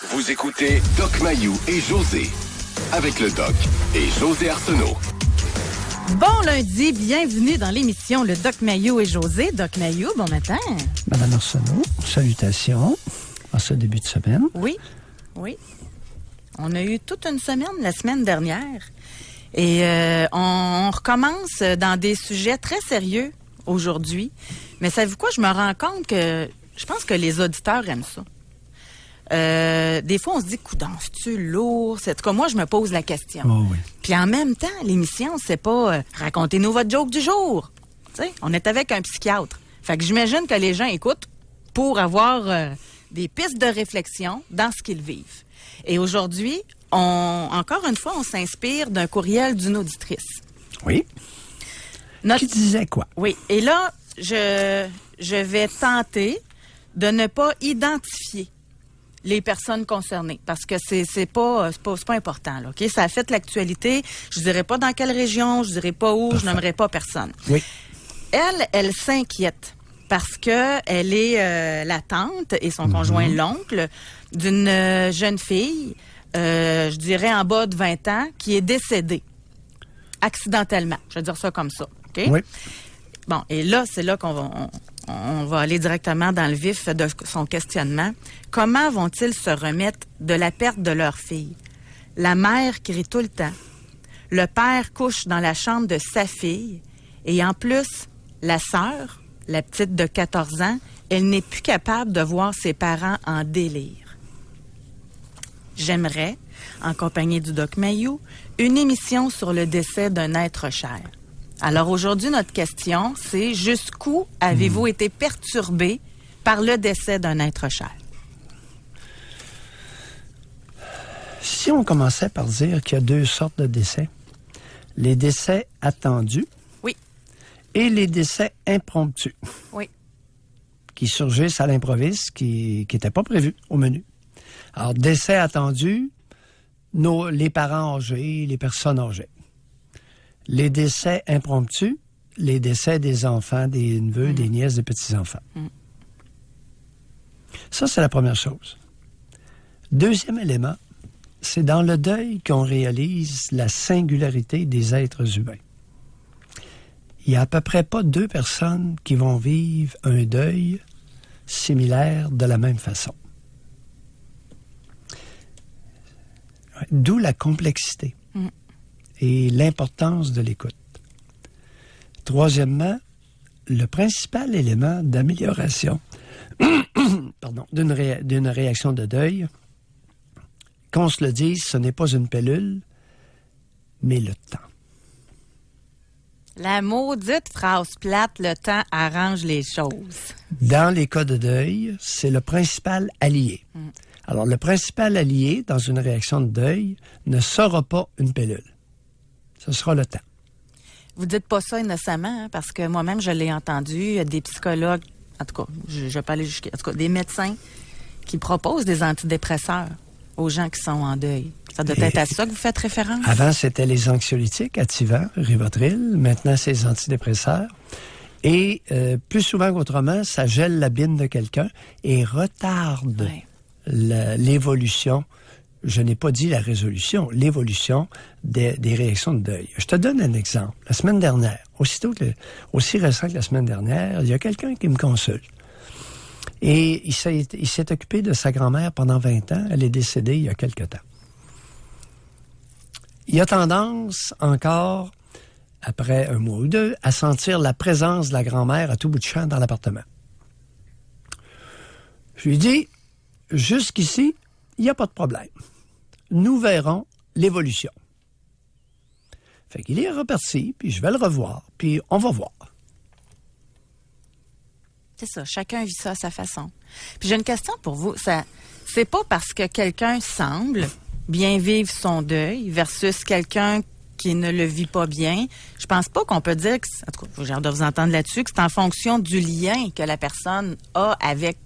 Vous écoutez Doc Mayou et José. Avec le Doc et José Arsenault. Bon lundi, bienvenue dans l'émission Le Doc Mayou et José. Doc Mayou, bon matin. Madame Arsenault, salutations en ce début de semaine. Oui. On a eu toute une semaine la semaine dernière. Et on recommence dans des sujets très sérieux aujourd'hui. Mais savez-vous quoi? Je me rends compte que je pense que les auditeurs aiment ça. Des fois, on se dit, coudonc, c'est-tu lourd? En tout cas, moi, je me pose la question. Oh oui. Puis en même temps, l'émission, c'est pas racontez-nous votre joke du jour. Tu sais, on est avec un psychiatre. Fait que j'imagine que les gens écoutent pour avoir des pistes de réflexion dans ce qu'ils vivent. Et aujourd'hui, encore une fois, on s'inspire d'un courriel d'une auditrice. Oui. Qui disait quoi? Oui. Et là, je vais tenter de ne pas identifier les personnes concernées, parce que c'est pas important, là, OK? Ça a fait l'actualité. Je dirais pas dans quelle région, je dirais pas où, je nommerai pas personne. Oui. Elle s'inquiète parce que elle est la tante et son conjoint l'oncle d'une jeune fille, je dirais en bas de 20 ans, qui est décédée accidentellement. Je vais dire ça comme ça, OK? Oui. Bon, et là, c'est là qu'on va aller directement dans le vif de son questionnement. Comment vont-ils se remettre de la perte de leur fille? La mère crie tout le temps. Le père couche dans la chambre de sa fille. Et en plus, la sœur, la petite de 14 ans, elle n'est plus capable de voir ses parents en délire. J'aimerais, en compagnie du Doc Mayou, une émission sur le décès d'un être cher. Alors aujourd'hui, notre question, c'est jusqu'où avez-vous été perturbé par le décès d'un être cher? Si on commençait par dire qu'il y a deux sortes de décès, les décès attendus Oui. et les décès impromptus. Oui. Qui surgissent à l'improviste, qui n'étaient pas prévus au menu. Alors, décès attendus, les parents âgés, les personnes âgées. Les décès impromptus, les décès des enfants, des neveux, des nièces, des petits-enfants. Ça, c'est la première chose. Deuxième élément, c'est dans le deuil qu'on réalise la singularité des êtres humains. Il n'y a à peu près pas deux personnes qui vont vivre un deuil similaire de la même façon. D'où la complexité et l'importance de l'écoute. Troisièmement, le principal élément d'amélioration d'une réaction de deuil, qu'on se le dise, ce n'est pas une pilule, mais le temps. La maudite phrase plate, le temps arrange les choses. Dans les cas de deuil, c'est le principal allié. Alors, le principal allié dans une réaction de deuil ne sera pas une pilule. Ce sera le temps. Vous dites pas ça innocemment, hein, parce que moi-même, je l'ai entendu. Il y a des psychologues, en tout cas, je vais pas aller jusqu'à... En tout cas, des médecins qui proposent des antidépresseurs aux gens qui sont en deuil. Ça doit être à ça que vous faites référence? Avant, c'était les anxiolytiques, Ativan, Rivotril. Maintenant, c'est les antidépresseurs. Et plus souvent qu'autrement, ça gèle la bine de quelqu'un et retarde l'évolution. Je n'ai pas dit la résolution, l'évolution des réactions de deuil. Je te donne un exemple. La semaine dernière, aussi récent que la semaine dernière, il y a quelqu'un qui me consulte. Et il s'est occupé de sa grand-mère pendant 20 ans. Elle est décédée il y a quelque temps. Il a tendance encore, après un mois ou deux, à sentir la présence de la grand-mère à tout bout de champ dans l'appartement. Je lui dis, jusqu'ici, il n'y a pas de problème. Nous verrons l'évolution. Fait qu'il est reparti, puis je vais le revoir, puis on va voir. C'est ça, chacun vit ça à sa façon. Puis j'ai une question pour vous. C'est pas parce que quelqu'un semble bien vivre son deuil versus quelqu'un qui ne le vit pas bien. Je pense pas qu'on peut dire, en tout cas, j'ai hâte de vous entendre là-dessus, que c'est en fonction du lien que la personne a avec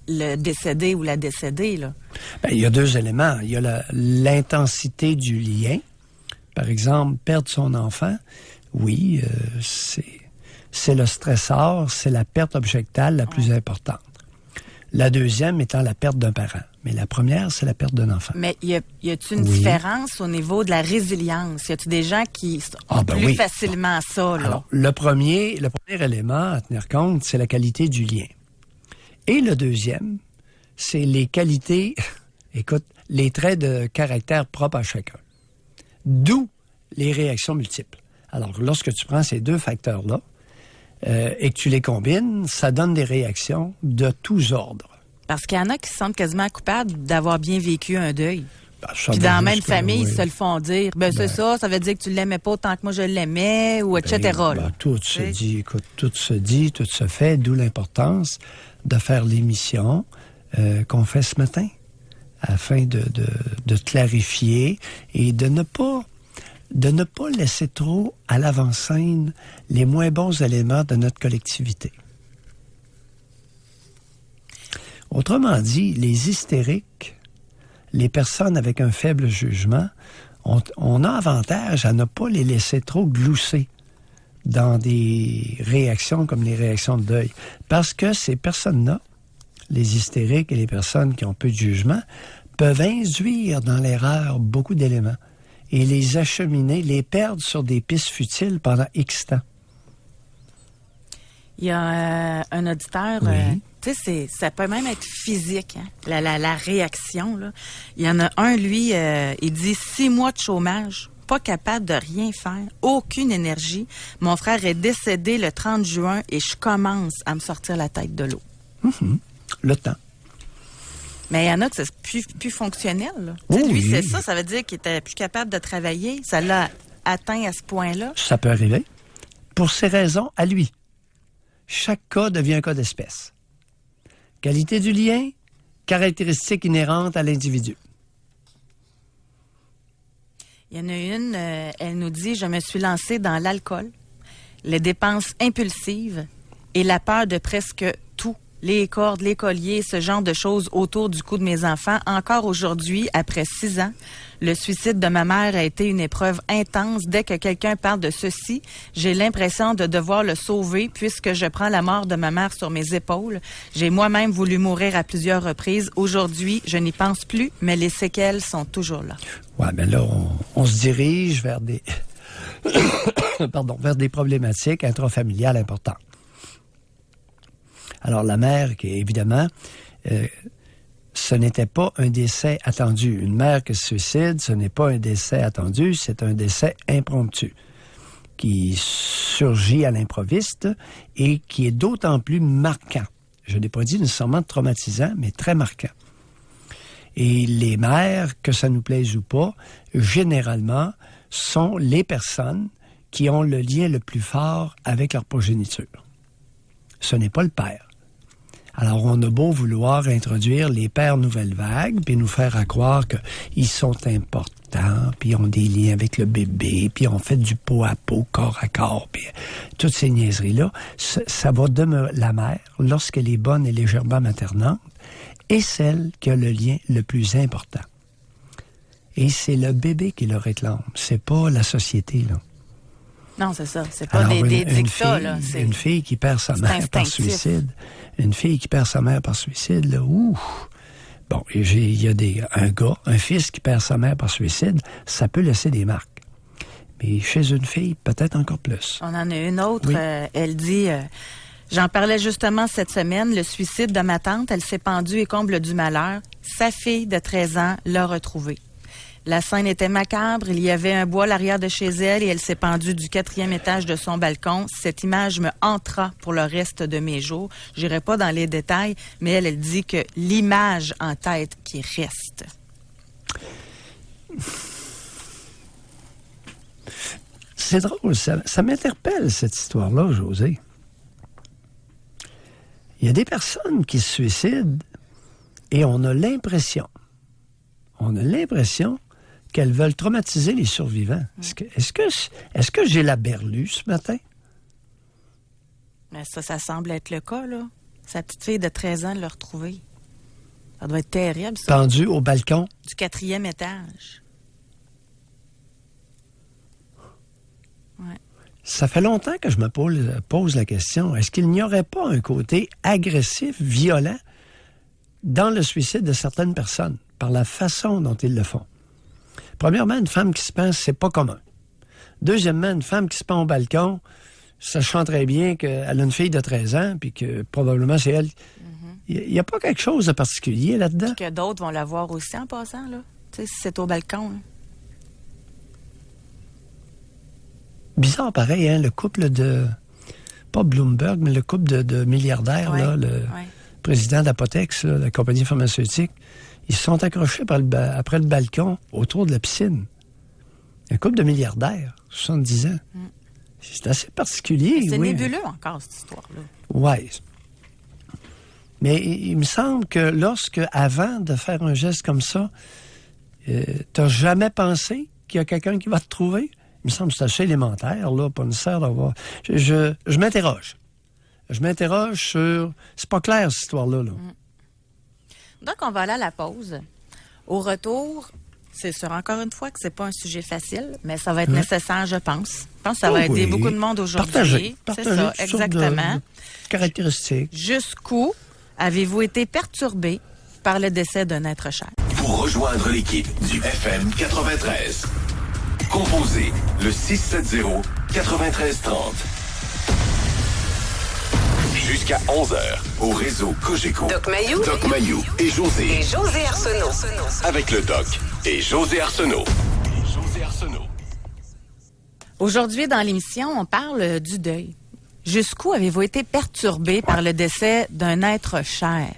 le décédé ou la décédée, là. Bien, il y a deux éléments. Il y a l'intensité du lien. Par exemple, perdre son enfant, oui, c'est le stressor, c'est la perte objectale la plus importante. La deuxième étant la perte d'un parent. Mais la première, c'est la perte d'un enfant. Mais y a-t-il une différence au niveau de la résilience? Y a-t-il des gens qui ont plus facilement ça, là? Alors, le premier élément à tenir compte, c'est la qualité du lien. Et le deuxième, c'est les qualités, écoute, les traits de caractère propres à chacun. D'où les réactions multiples. Alors, lorsque tu prends ces deux facteurs-là et que tu les combines, ça donne des réactions de tous ordres. Parce qu'il y en a qui se sentent quasiment coupables d'avoir bien vécu un deuil. Puis dans la même famille, ils se le font dire. C'est ça veut dire que tu l'aimais pas autant que moi je l'aimais, ou etc. Tout se dit, écoute, tout se fait, d'où l'importance de faire l'émission qu'on fait ce matin, afin de clarifier et de ne pas laisser trop à l'avant-scène les moins bons éléments de notre collectivité. Autrement dit, les hystériques, les personnes avec un faible jugement, on a avantage à ne pas les laisser trop glousser dans des réactions comme les réactions de deuil. Parce que ces personnes-là, les hystériques et les personnes qui ont peu de jugement, peuvent induire dans l'erreur beaucoup d'éléments et les acheminer, les perdre sur des pistes futiles pendant X temps. Il y a un auditeur, tu sais, ça peut même être physique, hein? La réaction, là. Il y en a un, lui, il dit 6 mois de chômage, pas capable de rien faire, aucune énergie. Mon frère est décédé le 30 juin et je commence à me sortir la tête de l'eau. Le temps. Mais il y en a que c'est plus fonctionnel, là. Lui, c'est ça, ça veut dire qu'il était plus capable de travailler. Ça l'a atteint à ce point-là. Ça peut arriver. Pour ces raisons, à lui. Chaque cas devient un cas d'espèce. Qualité du lien, caractéristiques inhérentes à l'individu. Il y en a une, elle nous dit « Je me suis lancée dans l'alcool, les dépenses impulsives et la peur de presque tout. Les cordes, les colliers, ce genre de choses autour du cou de mes enfants. Encore aujourd'hui, après 6 ans, le suicide de ma mère a été une épreuve intense. Dès que quelqu'un parle de ceci, j'ai l'impression de devoir le sauver puisque je prends la mort de ma mère sur mes épaules. J'ai moi-même voulu mourir à plusieurs reprises. Aujourd'hui, je n'y pense plus, mais les séquelles sont toujours là. » Ouais, mais là, on se dirige vers des vers des problématiques intrafamiliales importantes. Alors, la mère, qui évidemment, ce n'était pas un décès attendu. Une mère qui se suicide, ce n'est pas un décès attendu, c'est un décès impromptu qui surgit à l'improviste et qui est d'autant plus marquant. Je n'ai pas dit nécessairement traumatisant, mais très marquant. Et les mères, que ça nous plaise ou pas, généralement, sont les personnes qui ont le lien le plus fort avec leur progéniture. Ce n'est pas le père. Alors, on a beau vouloir introduire les pères nouvelle vague, puis nous faire croire qu'ils sont importants, puis ils ont des liens avec le bébé, puis on fait du pot à pot, corps à corps, puis toutes ces niaiseries-là, ça va demeurer la mère, lorsqu'elle est bonne et légèrement maternante, est celle qui a le lien le plus important. Et c'est le bébé qui le réclame, c'est pas la société, là. Non, c'est ça. C'est pas des dictats, là. Une fille qui perd sa mère par suicide. Une fille qui perd sa mère par suicide, là, ouh! Bon, il y a un fils qui perd sa mère par suicide, ça peut laisser des marques. Mais chez une fille, peut-être encore plus. On en a une autre, elle dit... J'en parlais justement cette semaine, le suicide de ma tante, elle s'est pendue et comble du malheur. Sa fille de 13 ans l'a retrouvée. La scène était macabre, il y avait un bois à l'arrière de chez elle et elle s'est pendue du 4e étage de son balcon. Cette image me hantera pour le reste de mes jours. J'irai pas dans les détails, mais elle dit que l'image en tête qui reste. C'est drôle, ça m'interpelle cette histoire-là, José. Il y a des personnes qui se suicident et on a l'impression qu'elles veulent traumatiser les survivants. Est-ce que j'ai la berlue ce matin? Mais ça semble être le cas, là. Sa petite fille de 13 ans l'a retrouvée. Ça doit être terrible, ça. Pendue au balcon? Du 4e étage. Ouais. Ça fait longtemps que je me pose la question. Est-ce qu'il n'y aurait pas un côté agressif, violent dans le suicide de certaines personnes, par la façon dont ils le font. Premièrement, une femme qui se pend, c'est pas commun. Deuxièmement, une femme qui se pend au balcon, sachant très bien qu'elle a une fille de 13 ans, puis que probablement c'est elle. Il n'y a pas quelque chose de particulier là-dedans. Puis que d'autres vont la voir aussi en passant, là. Tu sais, si c'est au balcon. Là. Bizarre pareil, hein, le couple de... Pas Bloomberg, mais le couple de milliardaires, là, le président d'Apotex, là, la compagnie pharmaceutique, ils se sont accrochés après le balcon autour de la piscine. Un couple de milliardaires, 70 ans. C'est assez particulier. C'est oui. nébuleux encore, cette histoire-là. Oui. Mais il me semble que avant de faire un geste comme ça, t'as jamais pensé qu'il y a quelqu'un qui va te trouver? Il me semble que c'est assez élémentaire, là, pas nécessaire d'avoir... Je m'interroge. Je m'interroge sur... C'est pas clair, cette histoire-là. Là. Donc, on va aller à la pause. Au retour, c'est sûr, encore une fois, que c'est pas un sujet facile, mais ça va être nécessaire, je pense. Je pense que ça va aider beaucoup de monde aujourd'hui. Partager c'est ça, exactement. De caractéristiques. Jusqu'où avez-vous été perturbé par le décès d'un être cher? Pour rejoindre l'équipe du FM 93, composez le 670-9330. Jusqu'à 11h, au réseau Cogeco. Doc Mayou et José. Et José Arsenault. Avec le Doc et José Arsenault. Aujourd'hui, dans l'émission, on parle du deuil. Jusqu'où avez-vous été perturbé par le décès d'un être cher?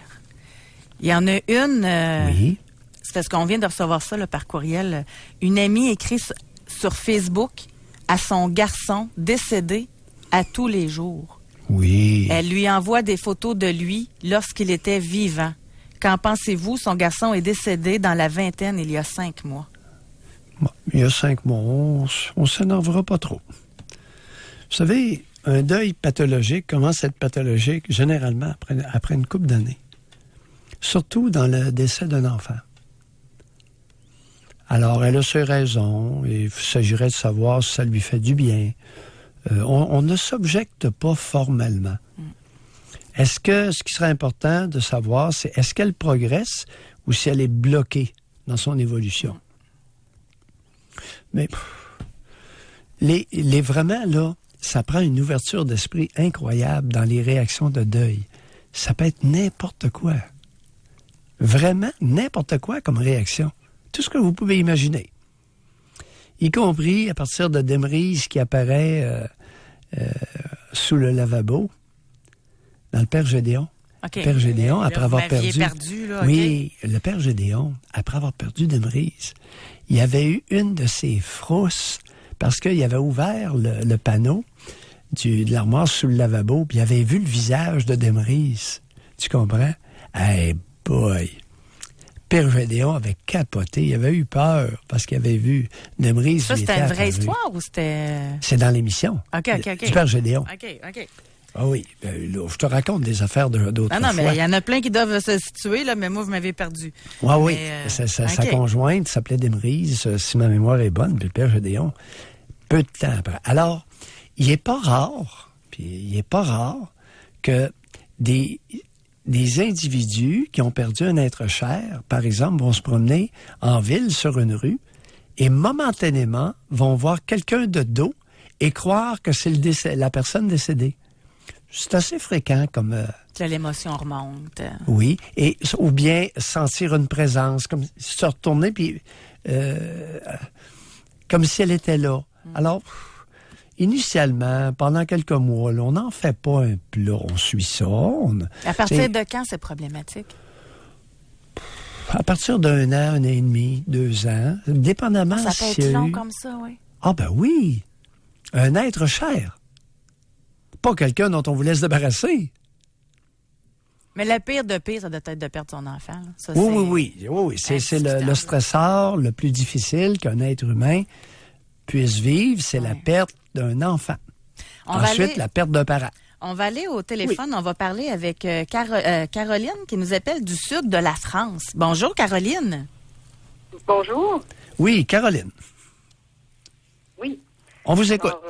Il y en a une... Oui. C'est parce qu'on vient de recevoir ça là, par courriel. Une amie écrit sur Facebook à son garçon décédé à tous les jours. Oui. Elle lui envoie des photos de lui lorsqu'il était vivant. Qu'en pensez-vous? Son garçon est décédé dans la vingtaine il y a 5 mois. Bon, il y a 5 mois, on s'énervera pas trop. Vous savez, un deuil pathologique commence à être pathologique généralement après une couple d'années. Surtout dans le décès d'un enfant. Alors, elle a ses raisons, et il s'agirait de savoir si ça lui fait du bien. On ne s'objecte pas formellement. Est-ce que ce qui serait important de savoir, c'est est-ce qu'elle progresse ou si elle est bloquée dans son évolution? Mais vraiment, là, ça prend une ouverture d'esprit incroyable dans les réactions de deuil. Ça peut être n'importe quoi. Vraiment n'importe quoi comme réaction. Tout ce que vous pouvez imaginer. Y compris à partir de Demrise qui apparaît sous le lavabo dans le Père Gédéon. Okay. Le Père Gédéon, après avoir perdu... là, oui, le Père Gédéon, après avoir perdu Demrise, il y avait eu une de ses frousses parce qu'il avait ouvert le panneau de l'armoire sous le lavabo puis il avait vu le visage de Demrise. Tu comprends? Hey boy! Père Gédéon avait capoté. Il avait eu peur parce qu'il avait vu Demrise. Ça, c'était une vraie histoire ou c'était... C'est dans l'émission. OK. Du Père Gédéon. OK. Ah oui. Là, je te raconte des affaires d'autres fois. Non, mais il y en a plein qui doivent se situer, là, mais moi, vous m'avez perdu. Oui. Sa conjointe s'appelait Demrise, si ma mémoire est bonne, puis le Père Gédéon, peu de temps après. Alors, il n'est pas rare que des individus qui ont perdu un être cher, par exemple, vont se promener en ville sur une rue et momentanément vont voir quelqu'un de dos et croire que c'est la personne décédée. C'est assez fréquent comme... Là, l'émotion remonte. Oui, ou bien sentir une présence, comme se retourner, puis comme si elle était là. Alors, initialement, pendant quelques mois, là, on n'en fait pas un plat, on suit ça. À partir de quand c'est problématique? À partir d'1 an, 1 an et demi, 2 ans, dépendamment... Ça peut être long comme ça, oui. Ah ben oui! Un être cher. Pas quelqu'un dont on vous laisse débarrasser. Mais le pire de pire, ça doit être de perdre son enfant. Là. Ça, oui. C'est le stressor le plus difficile qu'un être humain puisse vivre, c'est la perte d'un enfant. Ensuite, la perte d'un parent. On va aller au téléphone, on va parler avec Caroline qui nous appelle du sud de la France. Bonjour, Caroline. Bonjour. Oui, Caroline. Oui. On vous écoute. Alors,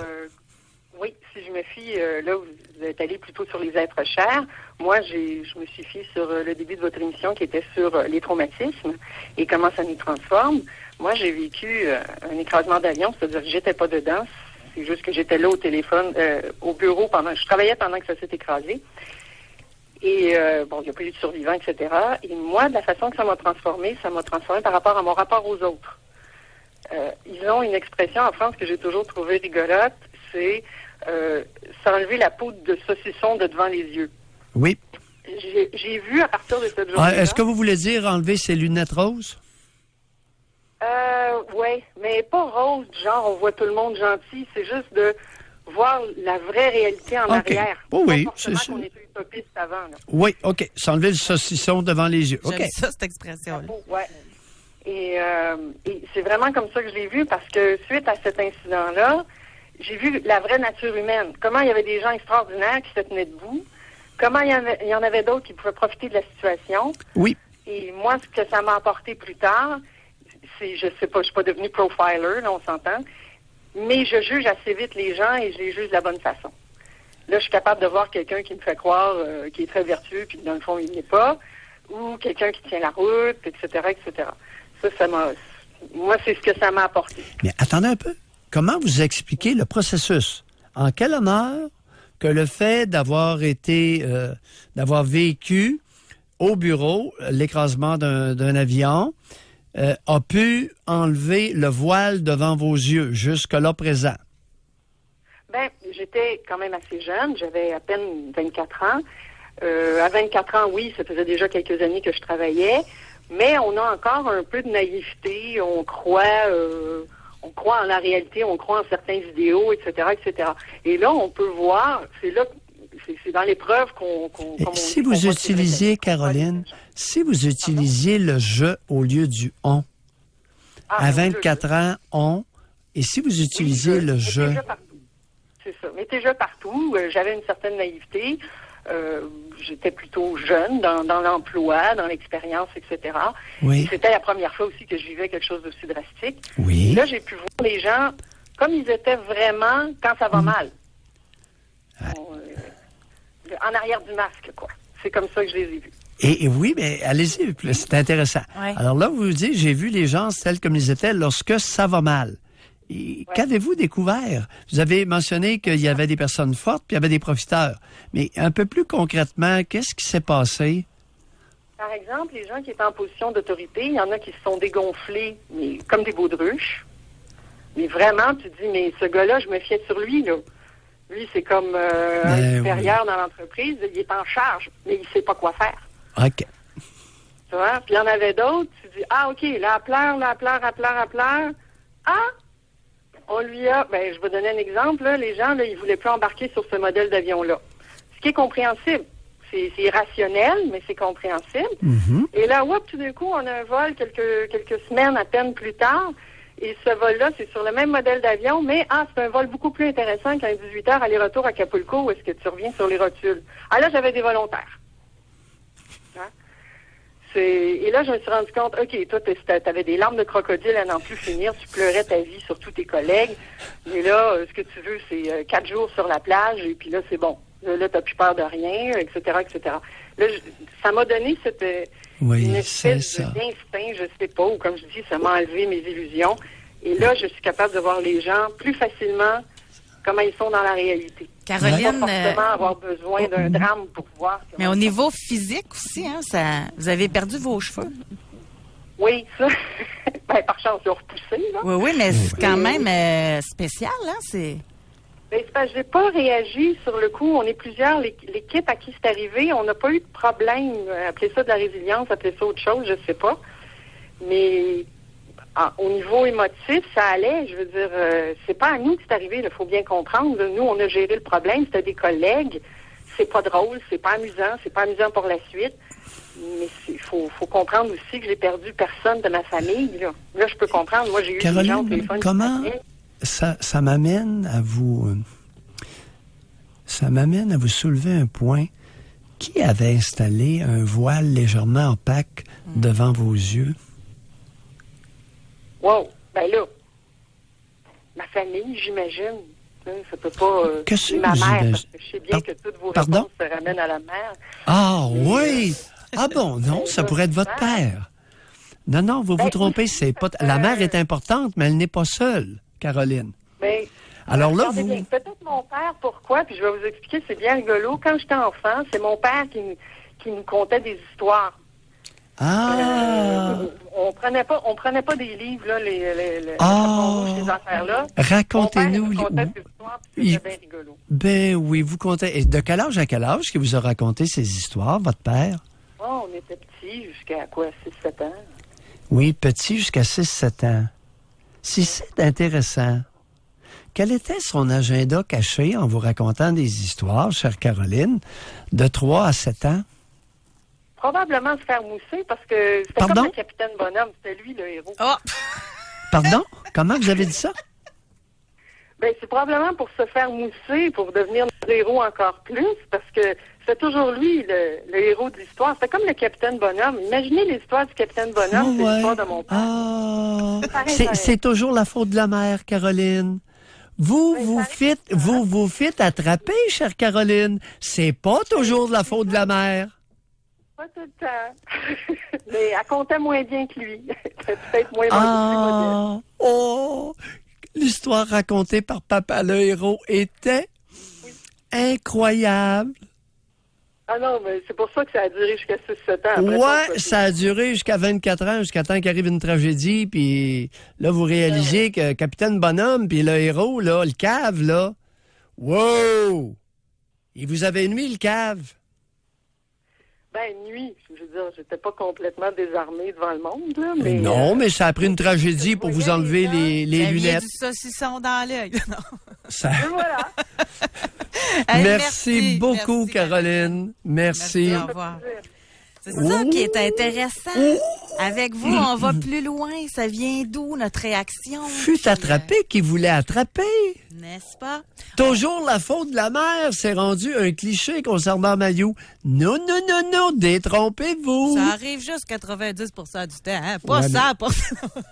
oui, si je me fie, là, vous êtes allé plutôt sur les êtres chers. Moi, je me suis fiée sur le début de votre émission qui était sur les traumatismes et comment ça nous transforme. Moi, j'ai vécu un écrasement d'avion, c'est-à-dire que j'étais pas dedans. C'est juste que j'étais là au téléphone, au bureau je travaillais pendant que ça s'est écrasé. Et il n'y a pas eu de survivants, etc. Et moi, de la façon que ça m'a transformé par rapport à mon rapport aux autres. Ils ont une expression en France que j'ai toujours trouvée rigolote, c'est s'enlever la peau de saucisson de devant les yeux. Oui. J'ai vu à partir de cette journée-là... Est-ce que vous voulez dire enlever ses lunettes roses? Oui, mais pas rose, genre on voit tout le monde gentil, c'est juste de voir la vraie réalité en arrière. Oh, oui, pas forcément qu'on était utopiste avant. Là. Oui, OK. S'enlever le saucisson devant les yeux. J'aime OK. ça, cette expression-là. Oui. Et c'est vraiment comme ça que je l'ai vu parce que suite à cet incident-là, j'ai vu la vraie nature humaine. Comment il y avait des gens extraordinaires qui se tenaient debout. Comment il y en avait d'autres qui pouvaient profiter de la situation. Oui. Et moi, ce que ça m'a apporté plus tard, c'est, je sais pas, je suis pas devenue profiler, là, on s'entend, mais je juge assez vite les gens et je les juge de la bonne façon. Là, je suis capable de voir quelqu'un qui me fait croire qu'il est très vertueux, puis dans le fond, il n'est pas, ou quelqu'un qui tient la route, etc., etc. Moi, c'est ce que ça m'a apporté. Mais attendez un peu. Comment vous expliquez le processus? En quel honneur que le fait d'avoir vécu au bureau l'écrasement d'un avion a pu enlever le voile devant vos yeux jusque-là présent? Ben, j'étais quand même assez jeune. J'avais à peine 24 ans. À 24 ans, oui, ça faisait déjà quelques années que je travaillais. Mais on a encore un peu de naïveté. On croit en la réalité, on croit en certains idéaux, etc., etc. Et là, on peut voir, c'est dans l'épreuve qu'on si vous utilisiez, Caroline, si vous utilisiez le « je » au lieu du « on », à 24 ans, « on », et si vous utilisiez le « je ». C'est ça. Mettez « je » partout. J'avais une certaine naïveté. J'étais plutôt jeune dans l'emploi, dans l'expérience, etc. Oui. Et c'était la première fois aussi que je vivais quelque chose d'aussi drastique. Oui. Là, j'ai pu voir les gens comme ils étaient vraiment quand ça va mal. En arrière du masque, quoi. C'est comme ça que je les ai vus. Et oui, mais allez-y, c'est intéressant. Ouais. Alors là, vous dites, j'ai vu les gens tels comme ils étaient lorsque ça va mal. Qu'avez-vous découvert? Vous avez mentionné qu'il y avait des personnes fortes, puis il y avait des profiteurs. Mais un peu plus concrètement, qu'est-ce qui s'est passé? Par exemple, les gens qui étaient en position d'autorité, il y en a qui se sont dégonflés, mais comme des baudruches. Mais vraiment, tu te dis, mais ce gars-là, je me fiais sur lui, là. Lui, c'est comme un supérieur dans l'entreprise, il est en charge, mais il sait pas quoi faire. OK. Tu vois? Puis il y en avait d'autres, tu dis, ah, OK, là, elle pleure. Ah! On lui a, je vais donner un exemple, là, les gens, là, ils voulaient plus embarquer sur ce modèle d'avion-là. Ce qui est compréhensible. C'est irrationnel, mais c'est compréhensible. Mm-hmm. Et là, tout d'un coup, on a un vol quelques semaines à peine plus tard. Et ce vol-là, c'est sur le même modèle d'avion, mais c'est un vol beaucoup plus intéressant qu'un 18 heures aller-retour à Acapulco où est-ce que tu reviens sur les rotules. Ah là, j'avais des volontaires. Hein? Et là, je me suis rendu compte, OK, toi, t'avais des larmes de crocodile à n'en plus finir, tu pleurais ta vie sur tous tes collègues. Mais là, ce que tu veux, c'est 4 jours sur la plage, et puis là, c'est bon. Là, t'as plus peur de rien, etc., etc. Là, ça m'a donné une espèce d'instinct, je sais pas, ou comme je dis, ça m'a enlevé mes illusions. Et là, je suis capable de voir les gens plus facilement comment ils sont dans la réalité. Caroline, pas forcément avoir besoin d'un drame pour voir. Mais au niveau physique aussi, hein, vous avez perdu vos cheveux. Oui, ça. Par chance, ils ont repoussé, là. Oui, mais c'est quand même spécial, hein, c'est... C'est parce que j'ai pas réagi sur le coup. On est plusieurs, l'équipe à qui c'est arrivé, on n'a pas eu de problème. Appelez ça de la résilience, appelez ça autre chose, je sais pas. Mais au niveau émotif, ça allait. Je veux dire, c'est pas à nous que c'est arrivé, il faut bien comprendre. Nous, on a géré le problème, c'était des collègues. C'est pas drôle, c'est pas amusant pour la suite. Mais il faut comprendre aussi que j'ai perdu personne de ma famille. Là je peux comprendre. Moi, j'ai eu des gens au téléphone. Comment ça m'amène à vous... ça m'amène à vous soulever un point. Qui avait installé un voile légèrement opaque devant vos yeux? Wow! Ben là, ma famille, j'imagine. Ça peut pas... Qu'est-ce que ma vous mère, imaginez? parce que je sais bien que toutes vos Pardon? réponses se ramènent à la mère. Ah oui! Ah bon, non, ça pourrait être votre père. Non, vous vous trompez, c'est pas... La mère est importante, mais elle n'est pas seule, Caroline. Mais, Alors là, regardez vous... bien, peut-être mon père, pourquoi, puis je vais vous expliquer, c'est bien rigolo. Quand j'étais enfant, c'est mon père qui me contait des histoires. Ah! On prenait pas des livres, là, ces affaires-là. Racontez-nous... Mon père nous contait des histoires, puis c'était bien rigolo. Ben oui, vous comptez... Et de quel âge à quel âge qu'il vous a raconté ces histoires, votre père? Oh, on était petits, jusqu'à quoi, 6-7 ans? Oui, petit jusqu'à 6-7 ans. Si c'est intéressant. Quel était son agenda caché en vous racontant des histoires, chère Caroline, de 3 à 7 ans? Probablement se faire mousser, parce que c'était Pardon? comme le capitaine Bonhomme, c'était lui le héros. Oh! Pardon? Comment vous avez dit ça? Ben, c'est probablement pour se faire mousser, pour devenir notre héros encore plus, parce que c'est toujours lui, le héros de l'histoire. C'était comme le capitaine Bonhomme. Imaginez l'histoire du capitaine Bonhomme, c'est l'histoire de mon père. Ah, C'est pareil. c'est toujours la faute de la mère, Caroline. Vous vous faites attraper, chère Caroline. C'est pas toujours de la faute de la mère. Pas tout le temps. Mais elle comptait moins bien que lui. Peut-être moins modeste. Oh! L'histoire racontée par Papa le héros était incroyable. Ah non, mais c'est pour ça que ça a duré jusqu'à 6-7 ans. Après Ouais, ça a duré jusqu'à 24 ans, jusqu'à temps qu'arrive une tragédie, puis là, vous réalisez que Capitaine Bonhomme, puis le héros, là, le cave, là, wow! Il vous avait nuit, le cave. Ben, nuit, je veux dire, j'étais pas complètement désarmée devant le monde, là, mais... Non, mais ça a pris une tragédie pour vous enlever les lunettes. du saucisson dans l'œil. Non. Ça... Et voilà. Hey, merci beaucoup, merci, Caroline. Merci. Au revoir. C'est ça qui est intéressant. Avec vous, on va plus loin. Ça vient d'où, notre réaction? Fut attrapé qui voulait attraper. N'est-ce pas? Toujours la faute de la mère, c'est rendu un cliché concernant Mayou. Non, détrompez-vous. Ça arrive juste 90% du temps, hein? Pas Ouais, 100%.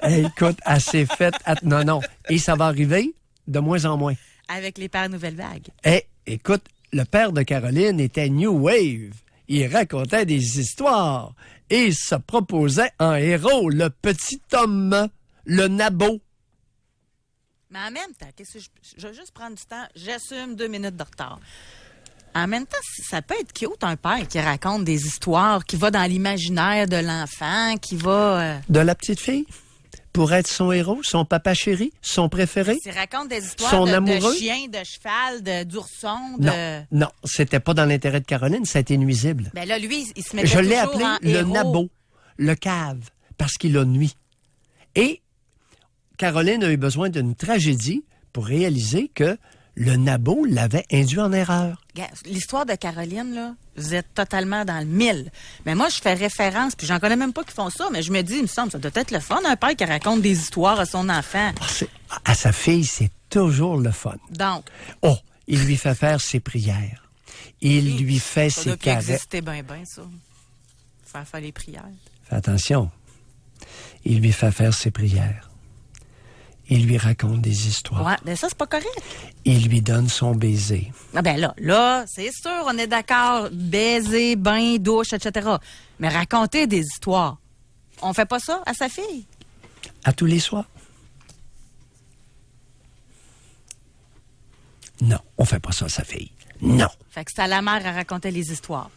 Hey, écoute, elle s'est faite... Non. Et ça va arriver de moins en moins. Avec les pères nouvelle vague. Écoute, le père de Caroline était New Wave. Il racontait des histoires et se proposait en héros, le petit homme, le nabo. Mais en même temps, je vais juste prendre du temps. J'assume 2 minutes de retard. En même temps, ça peut être cute, un père qui raconte des histoires, qui va dans l'imaginaire de l'enfant, qui va... De la petite fille? Pour être son héros, son papa chéri, son préféré? Il raconte des histoires Son de amoureux? chiens, de cheval, d'ourson, de... Non, c'était pas dans l'intérêt de Caroline, ça a été nuisible. Ben là, lui, il se mettait Je l'ai toujours appelé en le héros. nabo, le cave, parce qu'il a nuit. Et Caroline a eu besoin d'une tragédie pour réaliser que le nabo l'avait induit en erreur. L'histoire de Caroline, là, vous êtes totalement dans le mille. Mais moi, je fais référence, puis j'en connais même pas qui font ça, mais je me dis, il me semble, ça doit être le fun, un père qui raconte des histoires à son enfant. À sa fille, c'est toujours le fun. Donc. Oh, il lui fait faire ses prières. Il lui fait Ça ses doit plus caresses. exister bien, ça. Faire les prières. Fais attention. Il lui fait faire ses prières. Il lui raconte des histoires. Ouais, mais ça, c'est pas correct. Il lui donne son baiser. Ah ben là, c'est sûr, on est d'accord. Baiser, bain, douche, etc. Mais raconter des histoires, on fait pas ça à sa fille? À tous les soirs. Non, on fait pas ça à sa fille. Non. Fait que c'est à la mère à raconter les histoires.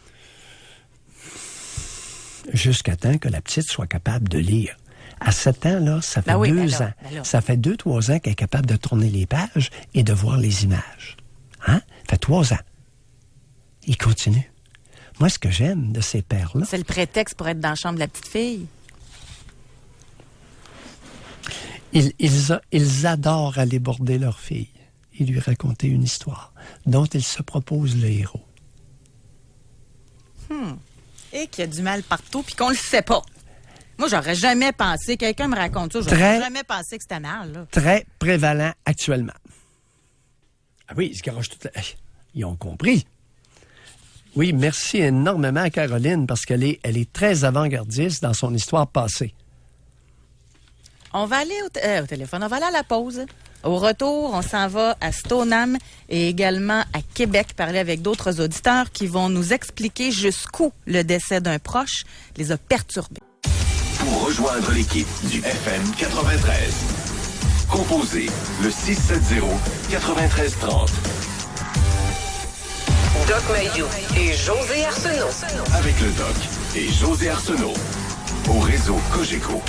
Jusqu'à temps que la petite soit capable de lire. À 7 ans, là, ça fait 2 ans. Ça fait 2-3 ans qu'elle est capable de tourner les pages et de voir les images. Hein? Ça fait 3 ans. Il continue. Moi, ce que j'aime de ces pères-là... C'est le prétexte pour être dans la chambre de la petite fille. Ils adorent aller border leur fille et lui raconter une histoire dont ils se proposent le héros. Et qu'il y a du mal partout puis qu'on le sait pas. Moi, j'aurais jamais pensé, quelqu'un me raconte ça, j'aurais jamais pensé que c'était mal. Là. Très prévalent actuellement. Ah oui, ils se garagent tout... Ils ont compris. Oui, merci énormément à Caroline parce qu'elle est très avant-gardiste dans son histoire passée. On va aller au téléphone, on va aller à la pause. Au retour, on s'en va à Stoneham et également à Québec parler avec d'autres auditeurs qui vont nous expliquer jusqu'où le décès d'un proche les a perturbés. Pour rejoindre l'équipe du FM 93, composez le 670-9330. Doc Mayou et José Arsenault. Avec le Doc et José Arsenault. Au réseau Cogeco.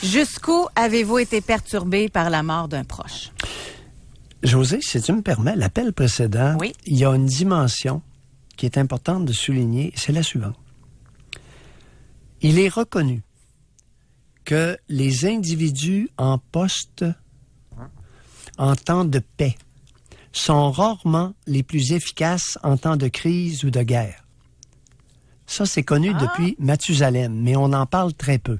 Jusqu'où avez-vous été perturbé par la mort d'un proche? José, si tu me permets, l'appel précédent, Oui. Il y a une dimension qui est importante de souligner, c'est la suivante. Il est reconnu que les individus en poste en temps de paix sont rarement les plus efficaces en temps de crise ou de guerre. Ça, c'est connu depuis Mathusalem, mais on en parle très peu.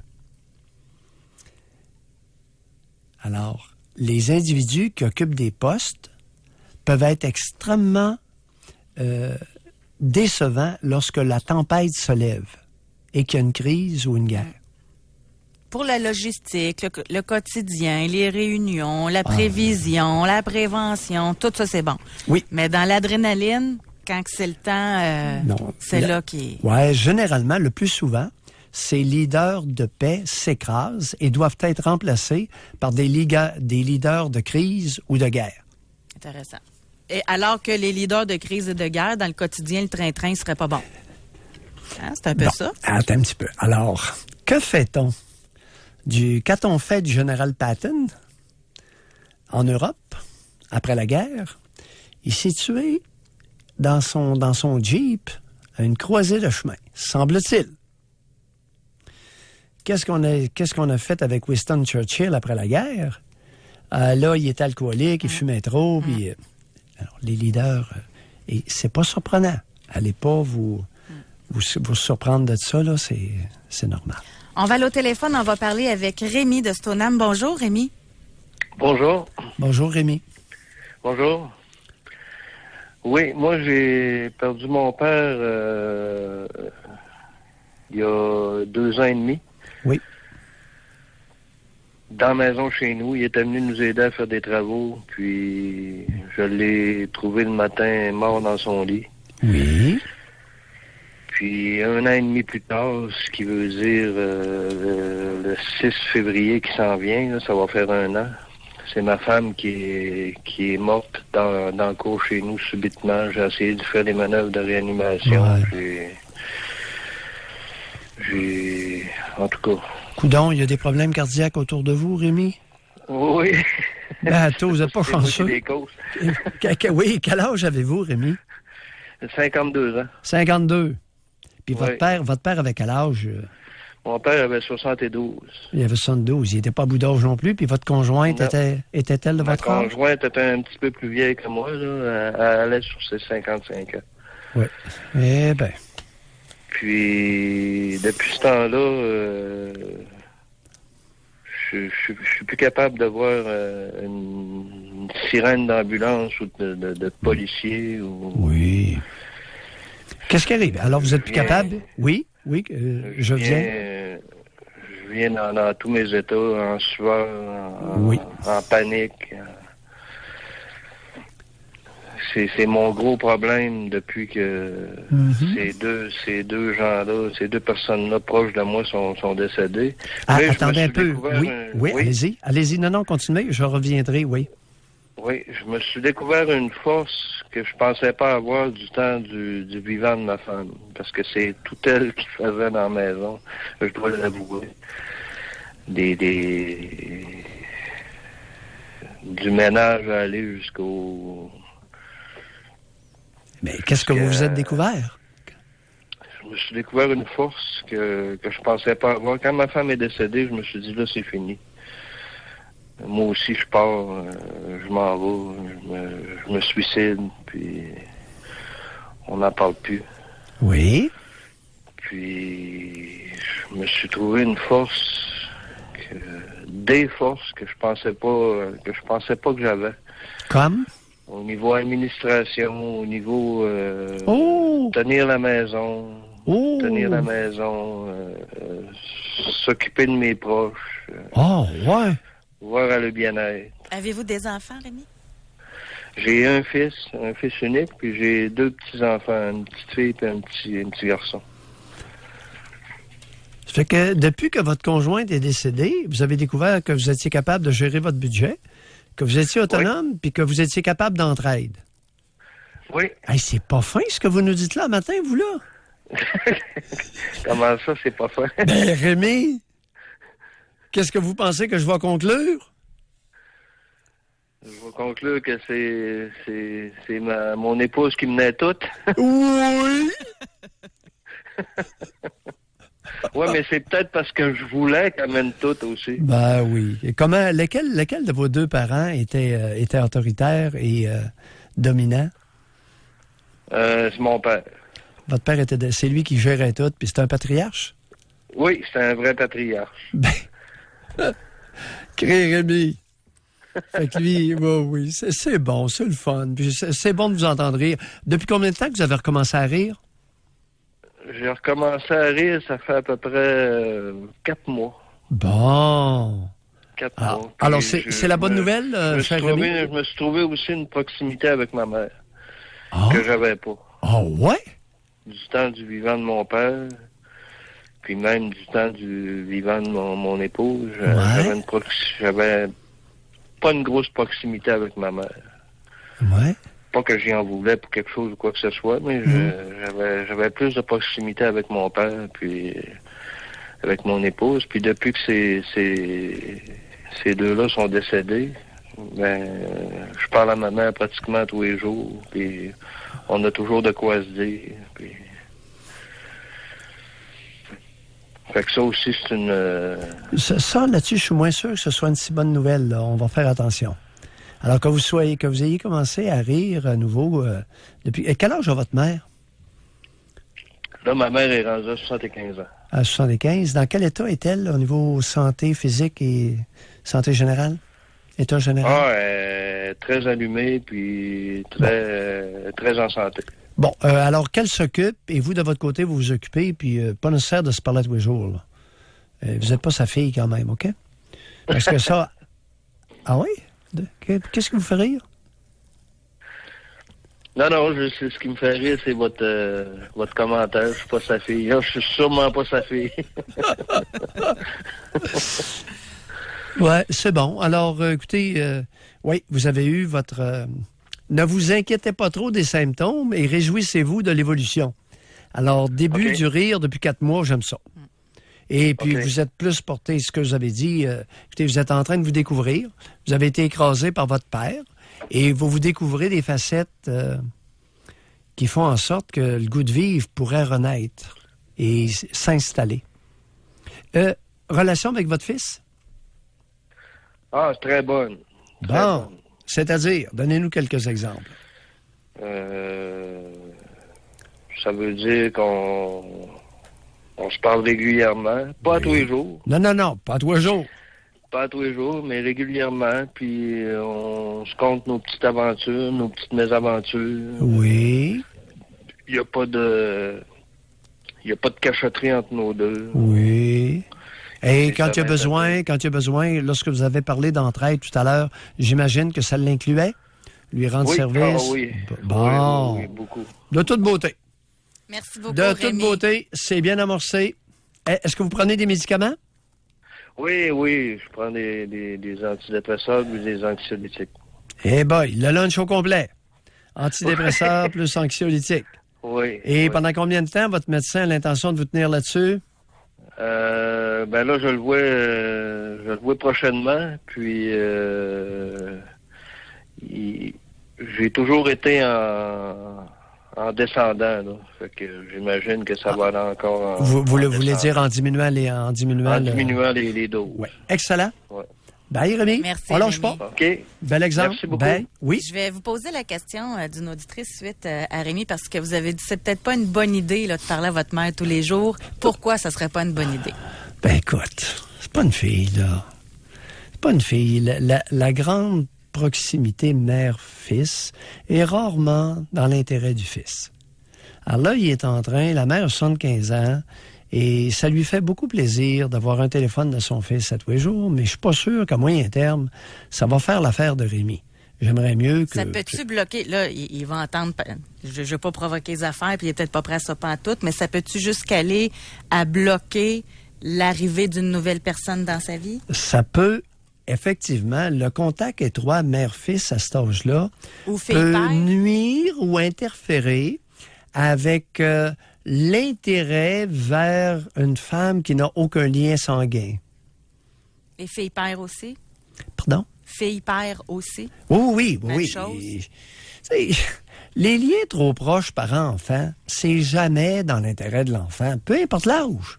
Alors, les individus qui occupent des postes peuvent être extrêmement décevants lorsque la tempête se lève et qu'il y a une crise ou une guerre. Pour la logistique, le quotidien, les réunions, la prévision, la prévention, tout ça, c'est bon. Oui. Mais dans l'adrénaline, quand c'est le temps, Non. c'est là qui... Oui, généralement, le plus souvent, ces leaders de paix s'écrasent et doivent être remplacés par des leaders de crise ou de guerre. Intéressant. Et alors que les leaders de crise et de guerre, dans le quotidien, le train-train serait pas bon. Hein, c'est un peu ça. Attends un petit peu. Alors, que fait-on? Qu'a-t-on fait du général Patton en Europe, après la guerre? Il s'est tué dans son Jeep à une croisée de chemin, semble-t-il. Qu'est-ce qu'on a fait avec Winston Churchill après la guerre? Là, il était alcoolique, il fumait trop, puis... alors, les leaders... et c'est pas surprenant. Allez pas vous surprendre de ça, là, c'est normal. On va aller au téléphone, on va parler avec Rémi de Stoneham. Bonjour, Rémi. Bonjour. Bonjour, Rémi. Bonjour. Oui, moi, j'ai perdu mon père il y a 2 ans et demi. Oui. Dans la maison chez nous, il était venu nous aider à faire des travaux, puis je l'ai trouvé le matin mort dans son lit. Oui. Puis 1 an et demi plus tard, ce qui veut dire le 6 février qui s'en vient, là, ça va faire 1 an. C'est ma femme qui est morte dans le cours chez nous subitement. J'ai essayé de faire des manœuvres de réanimation. Ouais. J'ai... En tout cas... Coudon, il y a des problèmes cardiaques autour de vous, Rémi? Oui. Ben, toi, vous n'êtes pas chanceux. Des causes. Oui, quel âge avez-vous, Rémi? 52 ans. 52. Puis Oui. votre père avait quel âge? Mon père avait 72. Il avait 72. Il n'était pas à bout d'âge non plus. Puis votre conjointe était-elle de votre âge? Ma conjointe était un petit peu plus vieille que moi. Là. Elle allait sur ses 55 ans. Oui. Eh bien. Puis, depuis ce temps-là, je suis plus capable de voir une sirène d'ambulance ou de policier. Ou... Oui. Qu'est-ce qui arrive? Alors, vous n'êtes plus capable? Oui, je viens. Je viens dans tous mes états, en sueur, en panique. C'est mon gros problème depuis que ces deux gens-là, ces 2 personnes-là proches de moi sont décédés. Mais attendez un peu. Oui, allez-y. Non, continuez. Je reviendrai, oui. Oui, je me suis découvert une force que je pensais pas avoir du temps du vivant de ma femme. Parce que c'est tout elle qui faisait dans la maison. Je dois l'avouer. Du ménage à aller jusqu'au... Mais qu'est-ce que vous vous êtes découvert? Je me suis découvert une force que je pensais pas avoir. Quand ma femme est décédée, je me suis dit, là, c'est fini. Moi aussi, je pars, je m'en vais, je me suicide, puis on n'en parle plus. Oui. Puis, je me suis trouvé une force, des forces que je pensais pas que j'avais. Comme? Au niveau administration, au niveau tenir la maison, Oh! tenir la maison, s'occuper de mes proches, Oh, ouais. voir à le bien-être. Avez-vous des enfants, Rémi? J'ai un fils unique, puis j'ai 2 petits-enfants, une petite fille et un petit garçon. Ça fait que depuis que votre conjointe est décédée, vous avez découvert que vous étiez capable de gérer votre budget, que vous étiez autonome, puis que vous étiez capable d'entraide. Oui. Hey, c'est pas fin ce que vous nous dites là matin, vous là? Comment ça, c'est pas fin? Ben, Rémi, qu'est-ce que vous pensez que je vais conclure? Je vais conclure que c'est mon épouse qui menait tout. Oui! Oui, mais c'est peut-être parce que je voulais qu'elle mène tout aussi. Ben oui. Et lequel de vos 2 parents était autoritaire et dominant? C'est mon père. Votre père c'est lui qui gérait tout, puis c'était un patriarche? Oui, c'est un vrai patriarche. Ben, Rémi. Fait que lui, oui, c'est bon, c'est le fun. Puis c'est bon de vous entendre rire. Depuis combien de temps que vous avez recommencé à rire? J'ai recommencé à rire, ça fait à peu près 4 mois. Bon. 4 Alors, mois. alors Puis c'est la bonne nouvelle, cher Rémi? Je me suis trouvé aussi une proximité avec ma mère Ah. que j'avais pas. Oh, ouais? Du temps du vivant de mon père, puis même du temps du vivant de mon épouse, j'avais pas une grosse proximité avec ma mère. Ouais. Pas que j'y en voulais pour quelque chose ou quoi que ce soit, mais j'avais plus de proximité avec mon père, puis avec mon épouse. Puis depuis que ces 2-là sont décédés, ben, je parle à ma mère pratiquement tous les jours, puis on a toujours de quoi se dire. Puis... Fait que ça aussi, c'est une... Ça, là-dessus, je suis moins sûr que ce soit une si bonne nouvelle. Là. On va faire attention. Alors que vous ayez commencé à rire à nouveau depuis... Et quel âge a votre mère? Là, ma mère est rendue à 75 ans. À 75. Dans quel état est-elle au niveau santé physique et santé générale? État général? Ah, elle est très allumée, puis très en santé. Bon, alors qu'elle s'occupe, et vous, de votre côté, vous vous occupez, puis pas nécessaire de se parler tous les jours. Là. Vous n'êtes pas sa fille quand même, OK? Parce que ça... Ah oui? Qu'est-ce qui vous fait rire? Non, ce qui me fait rire, c'est votre commentaire. Je suis pas sa fille. Je suis sûrement pas sa fille. Ouais, c'est bon. Alors, écoutez, oui, vous avez eu votre... ne vous inquiétez pas trop des symptômes et réjouissez-vous de l'évolution. Alors, début du rire depuis 4 mois, j'aime ça. Et puis, vous êtes plus porté, ce que vous avez dit, écoutez, vous êtes en train de vous découvrir. Vous avez été écrasé par votre père et vous découvrez des facettes qui font en sorte que le goût de vivre pourrait renaître et s'installer. Relation avec votre fils? Ah, c'est très bonne. Bon, c'est-à-dire, donnez-nous quelques exemples. Ça veut dire qu'on se parle régulièrement, pas à tous les jours. Non, pas à tous les jours. Pas à tous les jours, mais régulièrement, puis on se compte nos petites aventures, nos petites mésaventures. Oui. Il n'y a pas de cachotterie entre nos deux. Oui. Et quand il y a besoin, lorsque vous avez parlé d'entraide tout à l'heure, j'imagine que ça l'incluait? Lui rendre service? Ah, oui. Bon. Oui, beaucoup. De toute beauté. Merci beaucoup, De toute Rémi. beauté, c'est bien amorcé. Est-ce que vous prenez des médicaments? Oui, je prends des antidépresseurs ou des anxiolytiques. Eh boy, le lunch au complet. Antidépresseurs plus anxiolytiques. Oui. Et pendant combien de temps votre médecin a l'intention de vous tenir là-dessus? Ben là, je le vois prochainement. Puis j'ai toujours été en descendant, là. Fait que j'imagine que ça va aller encore en Vous le en voulez dire en diminuant les... en diminuant les doses. Ouais. Excellent. Ouais. Bye, Rémi. Merci, On lâche Rémi. pas. OK. Bel exemple. Merci beaucoup. Bye. Oui. Je vais vous poser la question d'une auditrice suite à Rémi parce que vous avez dit c'est peut-être pas une bonne idée là, de parler à votre mère tous les jours. Pourquoi ça serait pas une bonne idée? Ben écoute, c'est pas une fille, là. C'est pas une fille. La grande proximité mère-fils est rarement dans l'intérêt du fils. Alors là, il est en train, la mère a 75 ans, et ça lui fait beaucoup plaisir d'avoir un téléphone de son fils à tous les jours, mais je suis pas sûr qu'à moyen terme, ça va faire l'affaire de Rémi. J'aimerais mieux que... Ça peut-tu bloquer? Là, il va entendre... Je ne veux pas provoquer les affaires, puis il est peut-être pas prêt à ça pantoute, mais ça peut-tu jusqu'aller à bloquer l'arrivée d'une nouvelle personne dans sa vie? Ça peut, effectivement, le contact étroit mère-fils à cet âge-là Ou peut fille-père? nuire ou interférer avec l'intérêt vers une femme qui n'a aucun lien sanguin. Et fille-père aussi? Pardon? Fille-père aussi? Oui. Même chose. Les liens trop proches parent-enfant, c'est jamais dans l'intérêt de l'enfant, peu importe l'âge.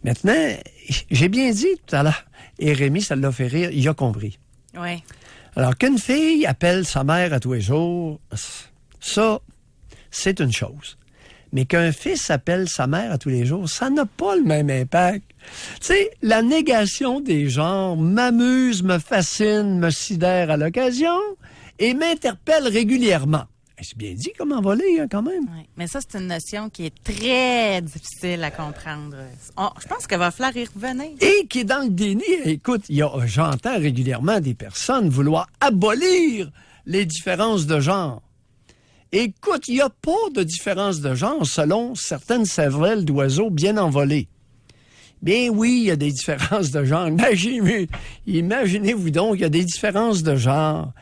Maintenant, j'ai bien dit tout à l'heure, et Rémi, ça l'a fait rire, il a compris. Oui. Alors, qu'une fille appelle sa mère à tous les jours, ça, c'est une chose. Mais qu'un fils appelle sa mère à tous les jours, ça n'a pas le même impact. Tu sais, la négation des genres m'amuse, me fascine, me sidère à l'occasion et m'interpelle régulièrement. C'est bien dit comme envolé, hein, quand même. Oui. Mais ça, c'est une notion qui est très difficile à comprendre. Je pense qu'il va falloir y revenir. Et qui est dans le déni. Écoute, j'entends régulièrement des personnes vouloir abolir les différences de genre. Écoute, il n'y a pas de différence de genre selon certaines cervelles d'oiseaux bien envolées. Bien oui, il y a des différences de genre. Imaginez-vous donc, il y a des différences de genre.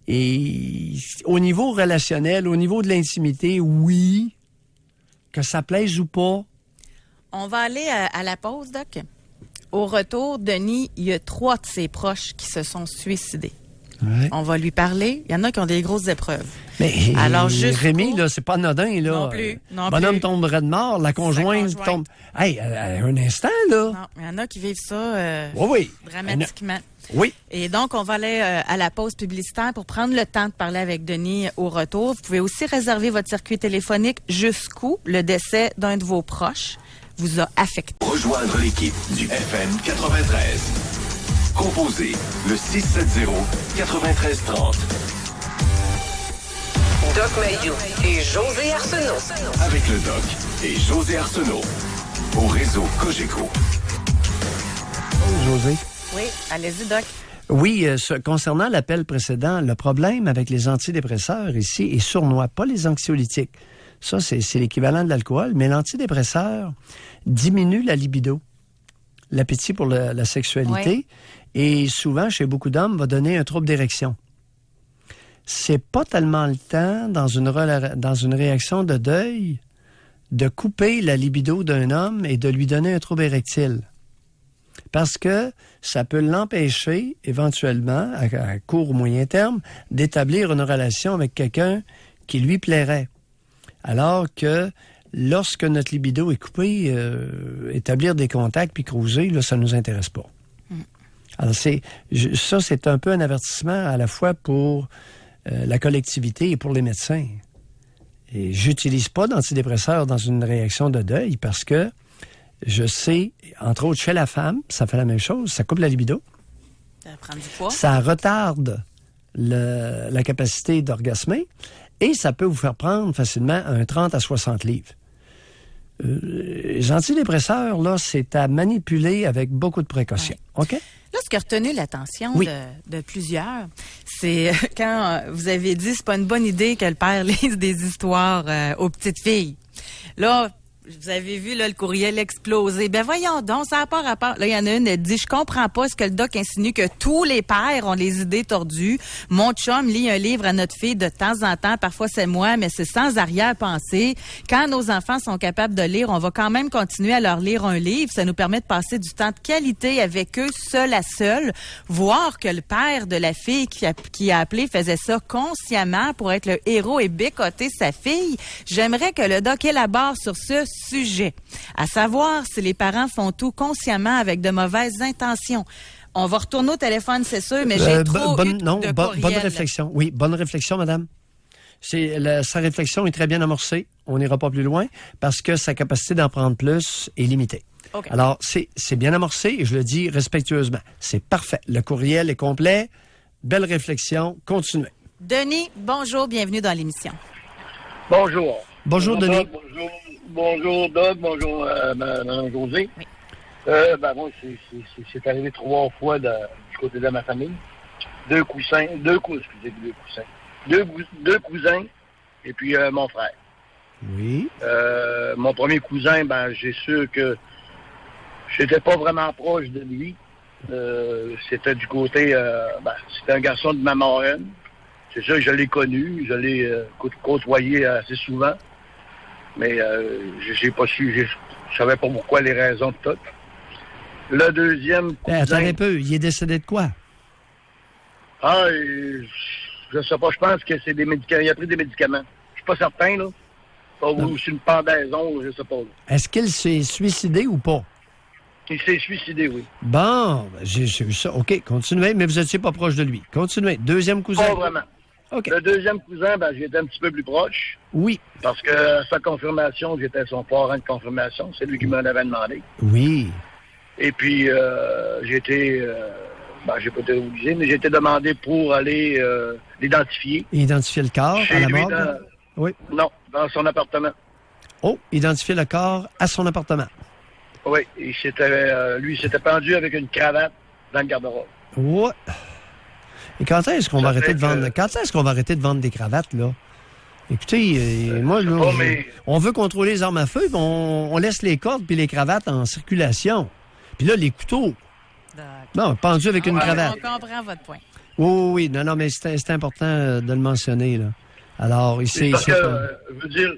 Et au niveau relationnel, au niveau de l'intimité, oui, que ça plaise ou pas. On va aller à la pause, Doc. Au retour, Denis, il y a 3 de ses proches qui se sont suicidés. Ouais. On va lui parler. Il y en a qui ont des grosses épreuves. Mais alors, Rémi, là, c'est pas anodin, là. Non plus. Bonhomme tomberait de mort, la conjointe tombe. Hey, un instant, là. Non, il y en a qui vivent ça Oui. dramatiquement. Oui. Et donc, on va aller à la pause publicitaire pour prendre le temps de parler avec Denis au retour. Vous pouvez aussi réserver votre circuit téléphonique jusqu'où le décès d'un de vos proches vous a affecté. Rejoindre l'équipe du FM 93. Composez le 670-9330. Doc Mayou et José Arsenault. Avec le Doc et José Arsenault. Au réseau Cogeco. José. Oui, allez-y, Doc. Oui, concernant l'appel précédent, le problème avec les antidépresseurs ici est sournois, pas les anxiolytiques. Ça, c'est l'équivalent de l'alcool, mais l'antidépresseur diminue la libido, l'appétit pour la sexualité, Oui. et souvent, chez beaucoup d'hommes, va donner un trouble d'érection. C'est pas tellement le temps, dans une réaction de deuil, de couper la libido d'un homme et de lui donner un trouble érectile. Parce que ça peut l'empêcher, éventuellement, à court ou moyen terme, d'établir une relation avec quelqu'un qui lui plairait. Alors que lorsque notre libido est coupé, établir des contacts puis cruiser, là, ça ne nous intéresse pas. Alors, c'est un peu un avertissement à la fois pour la collectivité et pour les médecins. Et j'utilise pas d'antidépresseurs dans une réaction de deuil parce que je sais, entre autres chez la femme, ça fait la même chose, ça coupe la libido. Ça prend du poids. Ça retarde la capacité d'orgasmer et ça peut vous faire prendre facilement un 30 à 60 livres. Les antidépresseurs, là, c'est à manipuler avec beaucoup de précautions. Ouais. OK? Là, ce qui a retenu l'attention Oui. de plusieurs, c'est quand vous avez dit c'est pas une bonne idée que le père lise des histoires aux petites filles. Là, vous avez vu là, le courriel exploser. Ben voyons donc, ça n'a pas rapport. Là, il y en a une, elle dit, je comprends pas ce que le doc insinue que tous les pères ont les idées tordues. Mon chum lit un livre à notre fille de temps en temps. Parfois, c'est moi, mais c'est sans arrière-pensée. Quand nos enfants sont capables de lire, on va quand même continuer à leur lire un livre. Ça nous permet de passer du temps de qualité avec eux, seul à seul. Voir que le père de la fille qui a appelé faisait ça consciemment pour être le héros et bécoter sa fille. J'aimerais que le doc élabore sur ce sujet, à savoir si les parents font tout consciemment avec de mauvaises intentions. On va retourner au téléphone, c'est sûr, mais j'ai trop eu de courriels. Bonne réflexion. Oui, bonne réflexion, madame. Sa réflexion est très bien amorcée. On n'ira pas plus loin parce que sa capacité d'en prendre plus est limitée. Okay. Alors, c'est bien amorcé et je le dis respectueusement. C'est parfait. Le courriel est complet. Belle réflexion. Continuez. Denis, bonjour, bienvenue dans l'émission. Bonjour. Bonjour, Denis. Doug, bonjour, Doug. Bonjour, Mme Josée. Oui. Moi, c'est arrivé 3 fois du côté de ma famille. Deux cousins, et puis mon frère. Oui. Mon premier cousin, j'ai sûr que j'étais pas vraiment proche de lui. C'était du côté, c'était un garçon de Mamorin. C'est sûr que je l'ai connu, je l'ai côtoyé assez souvent, mais j'ai pas su, je savais pas pourquoi, les raisons de tout. Le deuxième cousin... Attendez un peu, il est décédé de quoi? Je sais pas, je pense que c'est des médicaments, il a pris des médicaments. Je suis pas certain, là. Ou c'est une pendaison, je sais pas. Là. Est-ce qu'il s'est suicidé ou pas? Il s'est suicidé, oui. Bon, j'ai vu ça. OK, continuez, mais vous n'étiez pas proche de lui. Continuez. Deuxième cousin. Pas vraiment. OK. Le deuxième cousin, j'étais un petit peu plus proche. Oui. Parce que sa confirmation, j'étais son parent de confirmation. C'est lui qui m'en avait demandé. Oui. Et puis, j'ai pas été obligé, mais j'ai été demandé pour aller l'identifier. Identifier le corps à la morgue? Oui. Non, dans son appartement. Oh, identifier le corps à son appartement. Oui, et lui, il s'était pendu avec une cravate dans le garde-robe. Ouais. Et quand est-ce qu'on va arrêter de vendre... Quand est-ce qu'on va arrêter de vendre des cravates, là? Écoutez, moi, là, on veut contrôler les armes à feu, puis on laisse les cordes puis les cravates en circulation. Puis là, les couteaux. Non, pendu avec une cravate. On comprend votre point. Oui. Non, mais c'est important de le mentionner, là. Alors, ici... Parce que, je veux dire,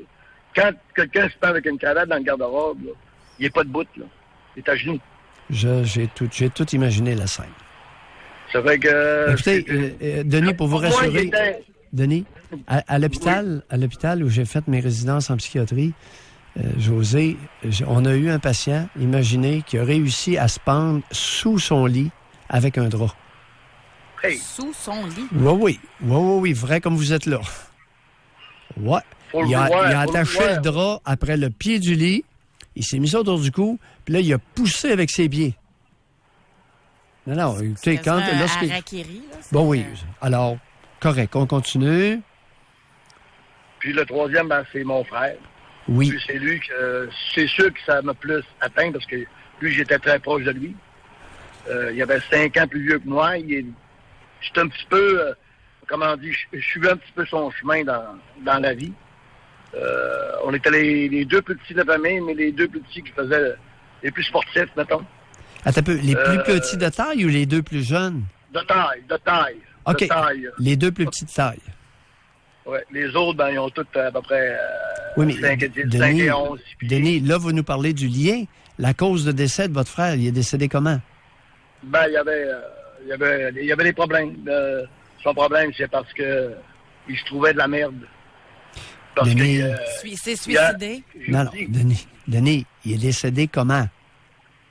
quand quelqu'un se pend avec une cravate dans le garde-robe, là, il n'est pas de bout, là. Il est à genoux. J'ai tout imaginé, la scène. Ça fait que... Écoutez, Denis, pour vous rassurer... Denis, à l'hôpital où j'ai fait mes résidences en psychiatrie, José, on a eu un patient, imaginez, qui a réussi à se pendre sous son lit avec un drap. Hey. Sous son lit? Oui, vrai comme vous êtes là. Ouais. Il a attaché le drap après le pied du lit, il s'est mis ça autour du cou, puis là, il a poussé avec ses pieds. Non, écoutez, quand... harakiri, là, bon, oui. Alors, correct, on continue. Puis le troisième, c'est mon frère. Oui. Puis c'est lui que... c'est sûr que ça m'a plus atteint, parce que lui, j'étais très proche de lui. Il avait 5 ans plus vieux que moi. J'étais un petit peu... comment dire, je suivais un petit peu son chemin dans la vie. On était les 2 plus petits de la famille, mais les 2 plus petits qui faisaient les plus sportifs, mettons. Attends un peu, les plus petits de taille ou les 2 plus jeunes? De taille. OK, de taille. Les 2 plus petites tailles. Oui, les autres, ils ont toutes à peu près 5 et 10, 5 et 11. Denis, là, vous nous parlez du lien. La cause de décès de votre frère, il est décédé comment? Il y avait des problèmes. Son problème, c'est parce que il se trouvait de la merde. Parce Denis... il s'est suicidé? Non, Denis, il est décédé comment?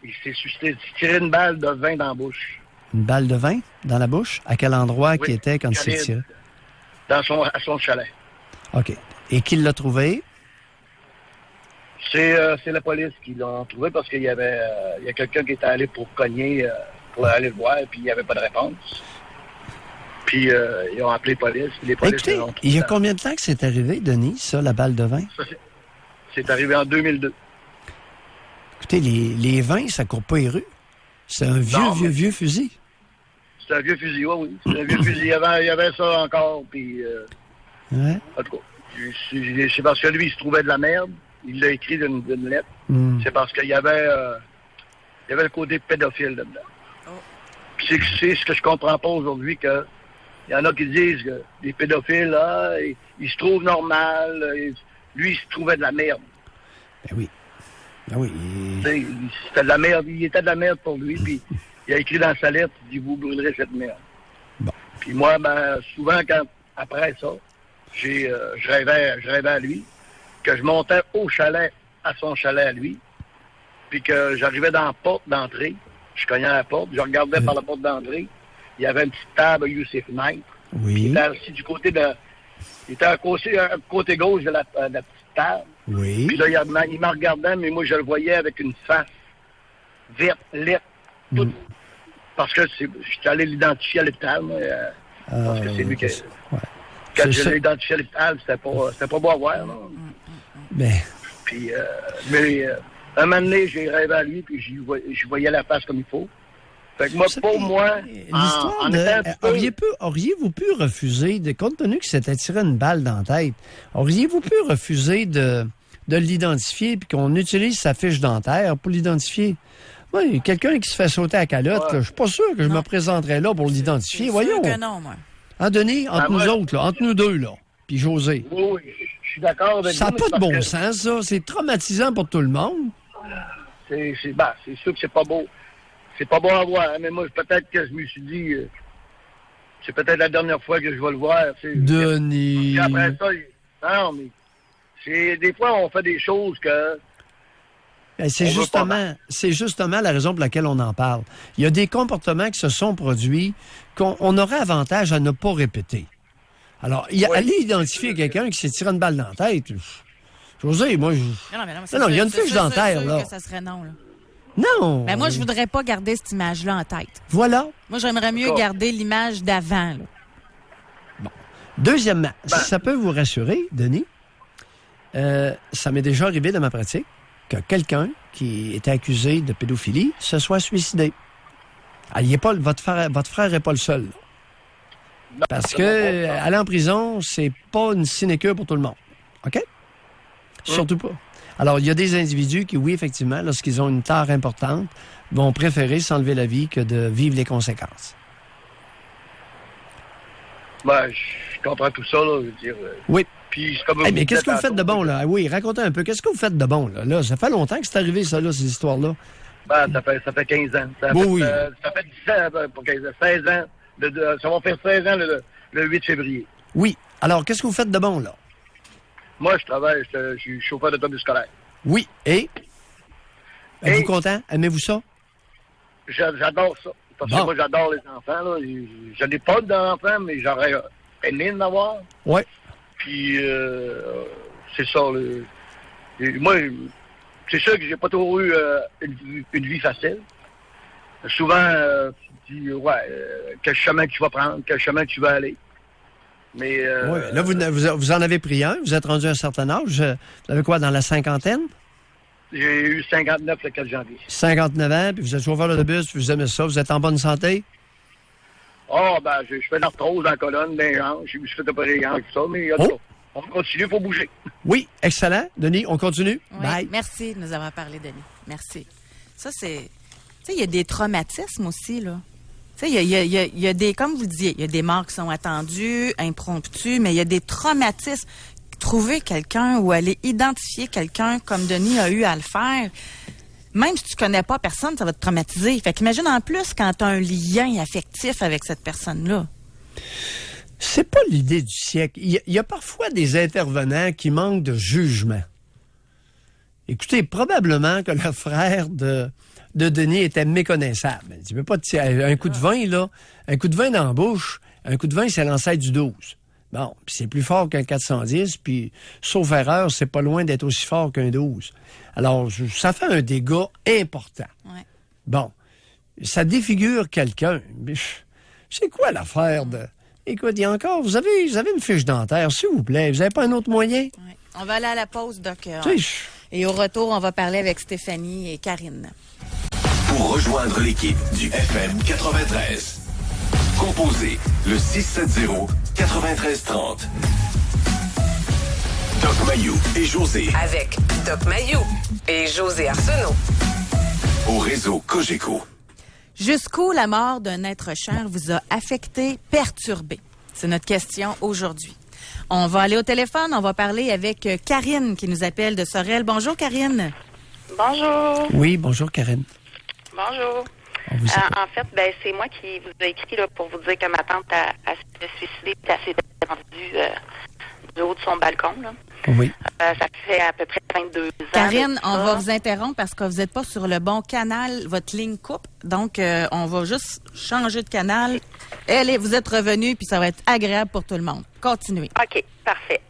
Il s'est tiré une balle de vin dans la bouche. Une balle de vin dans la bouche? À quel endroit Oui, qui était quand il s'est tiré? À son chalet. OK. Et qui l'a trouvé? C'est la police qui l'a trouvé parce qu'il y a quelqu'un qui était allé pour cogner, pour aller le voir, puis il n'y avait pas de réponse. Puis ils ont appelé la police. Les polices. Écoutez, il y a combien de temps que c'est arrivé, Denis, ça, la balle de vin? C'est arrivé en 2002. Écoutez, les vins, ça court pas les rues. C'est un vieux fusil. C'est un vieux fusil, oui. C'est un vieux fusil. Il y avait ça encore, puis... Ouais. En tout cas, c'est parce que lui, il se trouvait de la merde. Il l'a écrit d'une lettre. C'est parce qu'il y avait le côté pédophile là-dedans. Puis c'est ce que je comprends pas aujourd'hui, que il y en a qui disent que les pédophiles, là, ils se trouvent normal. Lui, il se trouvait de la merde. Ben oui. C'était de la merde. Il était de la merde pour lui, puis il a écrit dans sa lettre, il dit, vous brûlerez cette merde. Bon. Puis moi, souvent, après ça, je rêvais à lui, que je montais au chalet, à son chalet à lui, puis que j'arrivais dans la porte d'entrée, je cognais à la porte, je regardais par la porte d'entrée, il y avait une petite table à ses fenêtres. Oui. Il était assis du côté il était à côté gauche de la petite table. Oui. Puis là, il me regardait, mais moi, je le voyais avec une face verte, laite, toute. Parce que je suis allé l'identifier à l'hôpital, moi, parce que c'est lui qui... Ouais. Quand je l'ai identifié à l'hôpital, c'était pas beau à voir, là. Mais... Puis, un moment donné, j'ai rêvé à lui, puis je voyais la face comme il faut. Fait que moi, pour moi, l'histoire auriez-vous pu refuser, compte tenu que c'était tiré une balle dans la tête, auriez-vous pu refuser de l'identifier puis qu'on utilise sa fiche dentaire pour l'identifier? Oui, quelqu'un qui se fait sauter à la calotte, je suis pas sûr que je me présenterais là pour l'identifier. Voyons. Que non, moi. Hein, Denis, entre nous autres, là, entre nous deux, là, puis José. Oui, je suis d'accord avec vous. Ça n'a pas de bon sens, ça. C'est traumatisant pour tout le monde. C'est sûr que c'est pas beau. C'est pas bon à voir, mais moi, peut-être que je me suis dit, c'est peut-être la dernière fois que je vais le voir. Denis. Puis après ça, non, mais des fois, on fait des choses que... C'est justement la raison pour laquelle on en parle. Il y a des comportements qui se sont produits qu'on aurait avantage à ne pas répéter. Alors, aller identifier quelqu'un qui s'est tiré une balle dans la tête, José, moi, non, il y a une fiche dentaire, là. Que ça serait non, là. Non! Ben moi, je voudrais pas garder cette image-là en tête. Voilà. Moi, j'aimerais mieux garder l'image d'avant, là. Bon. Deuxièmement, si ça peut vous rassurer, Denis, ça m'est déjà arrivé dans ma pratique que quelqu'un qui était accusé de pédophilie se soit suicidé. Alors, votre frère n'est pas le seul, là. Non, parce que aller en prison, c'est pas une sinécure pour tout le monde. OK? Surtout pas. Alors, il y a des individus qui, oui, effectivement, lorsqu'ils ont une tare importante, vont préférer s'enlever la vie que de vivre les conséquences. Ben, je comprends tout ça, là, je veux dire. Oui. Puis, comme mais qu'est-ce que vous faites de bon, là? Oui, racontez un peu. Qu'est-ce que vous faites de bon, là? Là, ça fait longtemps que c'est arrivé, ça, là, ces histoires-là. Ben, ça fait 15 ans. Ça fait 10 ans, pour 15 ans. 16 ans. Ça va faire 16 ans le 8 février. Oui. Alors, qu'est-ce que vous faites de bon, là? Moi, je travaille, je suis chauffeur d'autobus scolaire. Oui. Et? Êtes-vous content? Aimez-vous ça? J'adore ça. Parce que moi, j'adore les enfants, là. Je n'ai pas d'enfants, mais j'aurais aimé en avoir. Oui. Puis, c'est ça, moi, c'est sûr que j'ai pas toujours eu une vie facile. Souvent, tu dis, quel chemin tu vas prendre, quel chemin tu vas aller. Mais... oui, là, vous en avez pris un, vous êtes rendu à un certain âge. Vous avez quoi, dans la cinquantaine? J'ai eu 59 le 4 janvier. 59 ans, puis vous êtes chauffeur d'autobus, puis vous aimez ça, vous êtes en bonne santé? Je fais de l'arthrose dans la colonne, dans les hanches, je me suis fait opérer les hanches, tout ça, mais on continue, il faut bouger. Oui, excellent. Denis, on continue? Oui, bye. Merci de nous avoir parlé, Denis. Merci. Ça, c'est... Tu sais, il y a des traumatismes aussi, là. Tu sais, il y a des, comme vous le disiez, il y a des morts qui sont attendues, impromptues, mais il y a des traumatismes. Trouver quelqu'un ou aller identifier quelqu'un comme Denis a eu à le faire, même si tu connais pas personne, ça va te traumatiser. Fait qu'imagine en plus quand tu as un lien affectif avec cette personne-là. C'est pas l'idée du siècle. Il y a parfois des intervenants qui manquent de jugement. Écoutez, probablement que le frère de Denis était méconnaissable. Tu peux pas tirer un coup de vin, là. Un coup de vin dans la bouche, un coup de vin, c'est l'ancêtre du 12. Bon, puis c'est plus fort qu'un 410, puis sauf erreur, c'est pas loin d'être aussi fort qu'un 12. Alors, ça fait un dégât important. Ouais. Bon, ça défigure quelqu'un. Mais c'est quoi l'affaire de... Écoute, il y a encore... Vous avez une fiche dentaire, s'il vous plaît. Vous n'avez pas un autre moyen? Ouais. On va aller à la pause, Doc. Tu sais, et au retour, on va parler avec Stéphanie et Karine. Pour rejoindre l'équipe du FM 93, composez le 670-9330. Doc Mayou et José. Avec Doc Mayou et José Arsenault. Au réseau Cogeco. Jusqu'où la mort d'un être cher vous a affecté, perturbé? C'est notre question aujourd'hui. On va aller au téléphone, on va parler avec Karine qui nous appelle de Sorel. Bonjour, Karine. Bonjour. oui, bonjour, Karine. Bonjour. En fait, c'est moi qui vous ai écrit là, pour vous dire que ma tante a s'est suicidée et elle s'est rendue du haut de son balcon. Là. Oui. Ça fait à peu près 22 ans. Karine, on va vous interrompre parce que vous n'êtes pas sur le bon canal. Votre ligne coupe. Donc, on va juste changer de canal. Vous êtes revenu puis ça va être agréable pour tout le monde. Continuez. OK, parfait.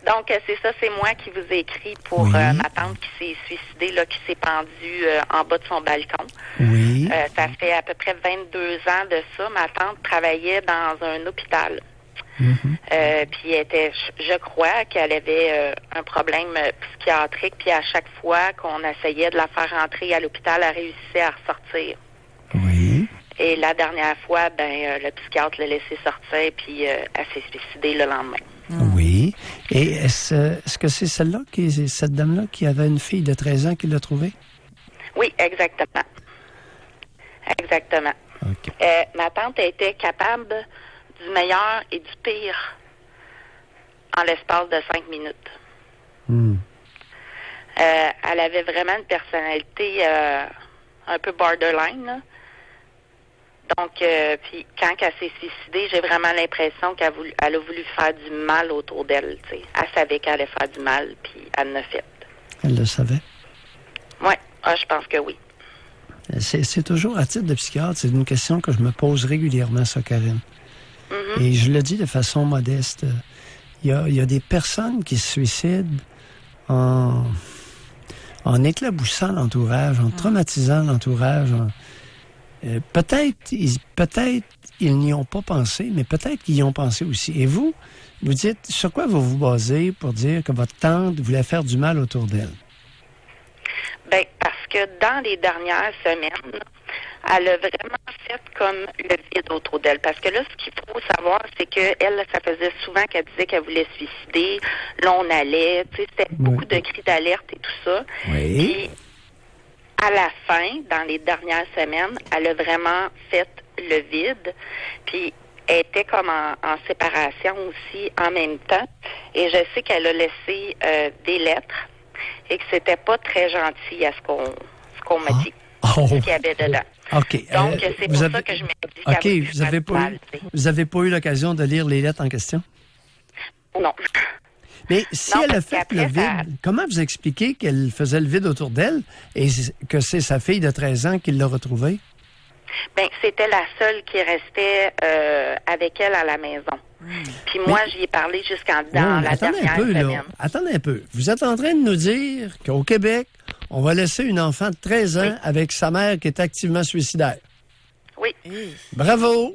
Donc, c'est ça, c'est moi qui vous ai écrit pour ma tante qui s'est suicidée, là, qui s'est pendue en bas de son balcon. Oui. Ça fait à peu près 22 ans de ça. Ma tante travaillait dans un hôpital. Puis je crois qu'elle avait un problème psychiatrique, puis à chaque fois qu'on essayait de la faire rentrer à l'hôpital, elle réussissait à ressortir. Oui. Et la dernière fois, le psychiatre l'a laissé sortir, puis elle s'est suicidée le lendemain. Oui. Et est-ce que c'est cette dame-là qui avait une fille de 13 ans qui l'a trouvée? Oui, exactement. Exactement. Okay. Ma tante était capable du meilleur et du pire en l'espace de 5 minutes. Elle avait vraiment une personnalité un peu borderline, là. Donc, puis quand elle s'est suicidée, j'ai vraiment l'impression qu'elle a voulu faire du mal autour d'elle. T'sais. Elle savait qu'elle allait faire du mal, puis elle l'a fait. Elle le savait? Oui, je pense que oui. C'est toujours, à titre de psychiatre, c'est une question que je me pose régulièrement, ça, Karine. Et je le dis de façon modeste. Il y a des personnes qui se suicident en éclaboussant l'entourage, en traumatisant l'entourage. Peut-être ils n'y ont pas pensé, mais peut-être qu'ils y ont pensé aussi. Et vous dites, sur quoi vous basez pour dire que votre tante voulait faire du mal autour d'elle? Bien, parce que dans les dernières semaines, elle a vraiment fait comme le vide autour d'elle. Parce que là, ce qu'il faut savoir, c'est qu'elle, ça faisait souvent qu'elle disait qu'elle voulait se suicider. Là, on allait, tu sais, c'était beaucoup de cris d'alerte et tout ça. Oui. Puis, à la fin, dans les dernières semaines, elle a vraiment fait le vide. Puis, elle était comme en séparation aussi en même temps. Et je sais qu'elle a laissé des lettres et que c'était pas très gentil à ce qu'on m'a dit. Ce qu'il y avait dedans. OK. Donc, c'est pour ça que je me dis qu'elle vous avez pas eu l'occasion de lire les lettres en question? Non. Mais si elle a fait le vide, comment vous expliquez qu'elle faisait le vide autour d'elle et que c'est sa fille de 13 ans qui l'a retrouvée? Bien, c'était la seule qui restait avec elle à la maison. Puis moi, j'y ai parlé dans la dernière semaine. Attendez un peu. Vous êtes en train de nous dire qu'au Québec, on va laisser une enfant de 13 ans avec sa mère qui est activement suicidaire. Oui. Bravo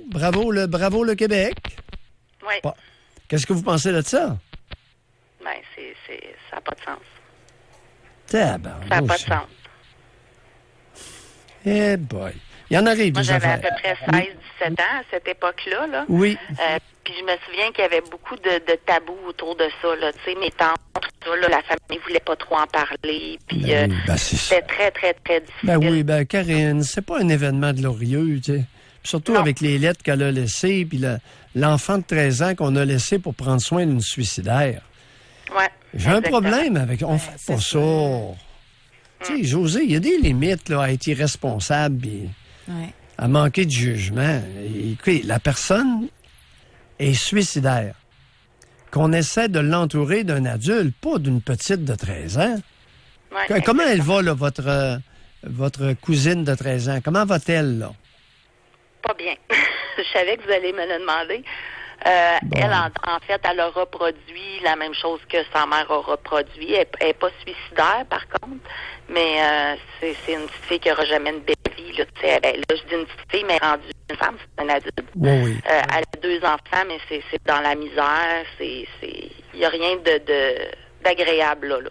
le Québec. Oui. Bon. Qu'est-ce que vous pensez de ça? Bien, ça n'a pas de sens. Ça n'a pas de sens. Eh boy. Il y en arrive des affaires. Moi, j'avais à peu près 16-17 ans à cette époque-là. Là. Oui. Puis je me souviens qu'il y avait beaucoup de tabous autour de ça. Là. Tu sais, mes tantes, tout ça, là, la famille ne voulait pas trop en parler. Puis c'était très, très, très difficile. Karine, c'est pas un événement glorieux, tu sais. Surtout avec les lettres qu'elle a laissées, puis l'enfant de 13 ans qu'on a laissé pour prendre soin d'une suicidaire. Ouais. J'ai un problème avec... On fait pas ça. Tu sais, José, il y a des limites là, à être irresponsable et à manquer de jugement. Écoutez, la personne est suicidaire. Qu'on essaie de l'entourer d'un adulte, pas d'une petite de 13 ans. Ouais, comment elle va, là, votre cousine de 13 ans? Comment va-t-elle, là? Pas bien. Je savais que vous allez me le demander. Elle, en fait, elle a reproduit la même chose que sa mère a reproduit. Elle n'est pas suicidaire, par contre, mais c'est une petite fille qui n'aura jamais une belle vie. Là, là, je dis une petite fille, mais rendue une femme, c'est un adulte. Oui. Elle a 2 enfants, mais c'est dans la misère. Il n'y a rien d'agréable là.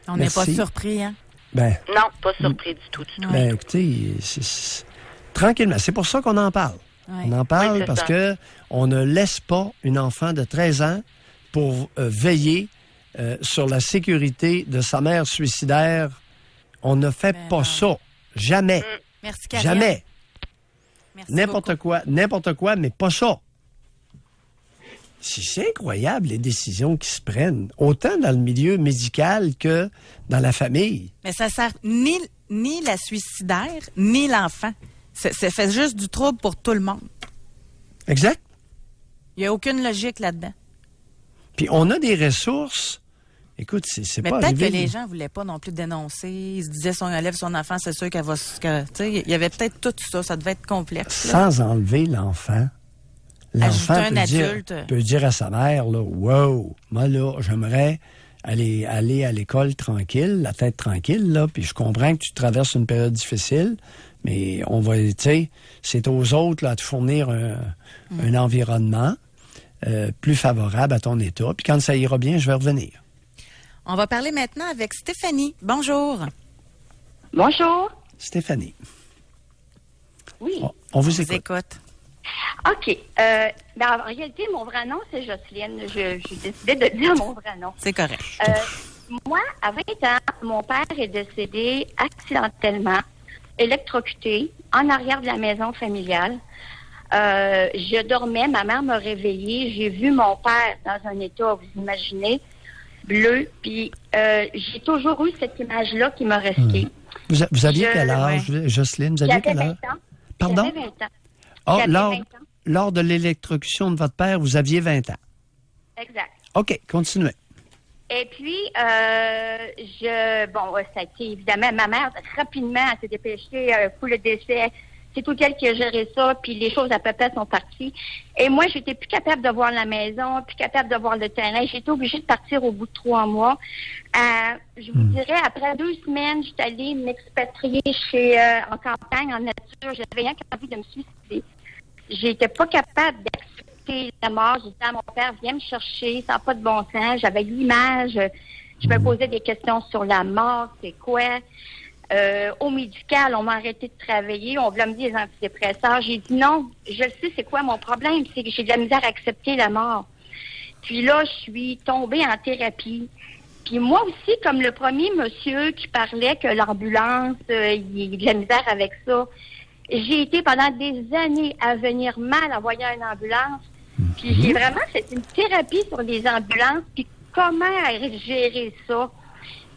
On n'est pas surpris, hein? Non, pas surpris du tout. Écoutez, tranquillement. C'est pour ça qu'on en parle. Oui. On en parle parce que on ne laisse pas une enfant de 13 ans pour veiller sur la sécurité de sa mère suicidaire. On ne fait pas ça. Jamais. Merci, Karine. Jamais. Merci n'importe quoi, mais pas ça. C'est incroyable les décisions qui se prennent, autant dans le milieu médical que dans la famille. Mais ça sert ni la suicidaire, ni l'enfant. Ça fait juste du trouble pour tout le monde. Exact. Il n'y a aucune logique là-dedans. Puis on a des ressources. Écoute, c'est pas arrivé. Mais peut-être que les gens ne voulaient pas non plus dénoncer. Ils se disaient, si on enlève son enfant, c'est sûr qu'elle va... Il y avait peut-être tout ça. Ça devait être complexe. Sans enlever l'enfant. L'enfant peut dire à sa mère, là, wow, moi, là, j'aimerais aller à l'école tranquille, la tête tranquille, là, puis je comprends que tu traverses une période difficile, mais on va, tu sais, c'est aux autres, là, de fournir un environnement. plus favorable à ton état. Puis quand ça ira bien, je vais revenir. On va parler maintenant avec Stéphanie. Bonjour. Bonjour. Stéphanie. Oui. On vous écoute. OK. En réalité, mon vrai nom, c'est Jocelyne. J'ai décidé de dire mon vrai nom. C'est correct. Moi, à 20 ans, mon père est décédé accidentellement, électrocuté, en arrière de la maison familiale. Je dormais, ma mère m'a réveillée. J'ai vu mon père dans un état, vous imaginez, bleu. Puis j'ai toujours eu cette image-là qui m'a resté. Vous aviez quel âge, Jocelyne? Vous aviez quel âge? 20 ans. Pardon? J'avais 20 ans. Lors de l'électrocution de votre père, vous aviez 20 ans. Exact. OK, continuez. Et puis, ça a été évidemment, ma mère, rapidement, elle s'est dépêchée pour le décès. C'est tout elle qui a géré ça, puis les choses à peu près sont parties. Et moi, j'étais plus capable de voir la maison, plus capable de voir le terrain. J'étais obligée de partir au bout de 3 mois. Je vous dirais, après 2 semaines, j'étais allée m'expatrier en campagne, en nature. J'avais rien qu'envie de me suicider. J'étais pas capable d'accepter la mort. J'ai dit à mon père, viens me chercher, ça n'a pas de bon sens. J'avais l'image. Je me posais des questions sur la mort, c'est quoi? Au médical, on m'a arrêté de travailler. On voulait me dire des antidépresseurs. J'ai dit non, je sais c'est quoi mon problème. C'est que j'ai de la misère à accepter la mort. Puis là, je suis tombée en thérapie. Puis moi aussi, comme le premier monsieur qui parlait que l'ambulance, il y a de la misère avec ça, j'ai été pendant des années à venir mal en voyant une ambulance. Puis j'ai vraiment fait une thérapie sur les ambulances, puis comment gérer ça.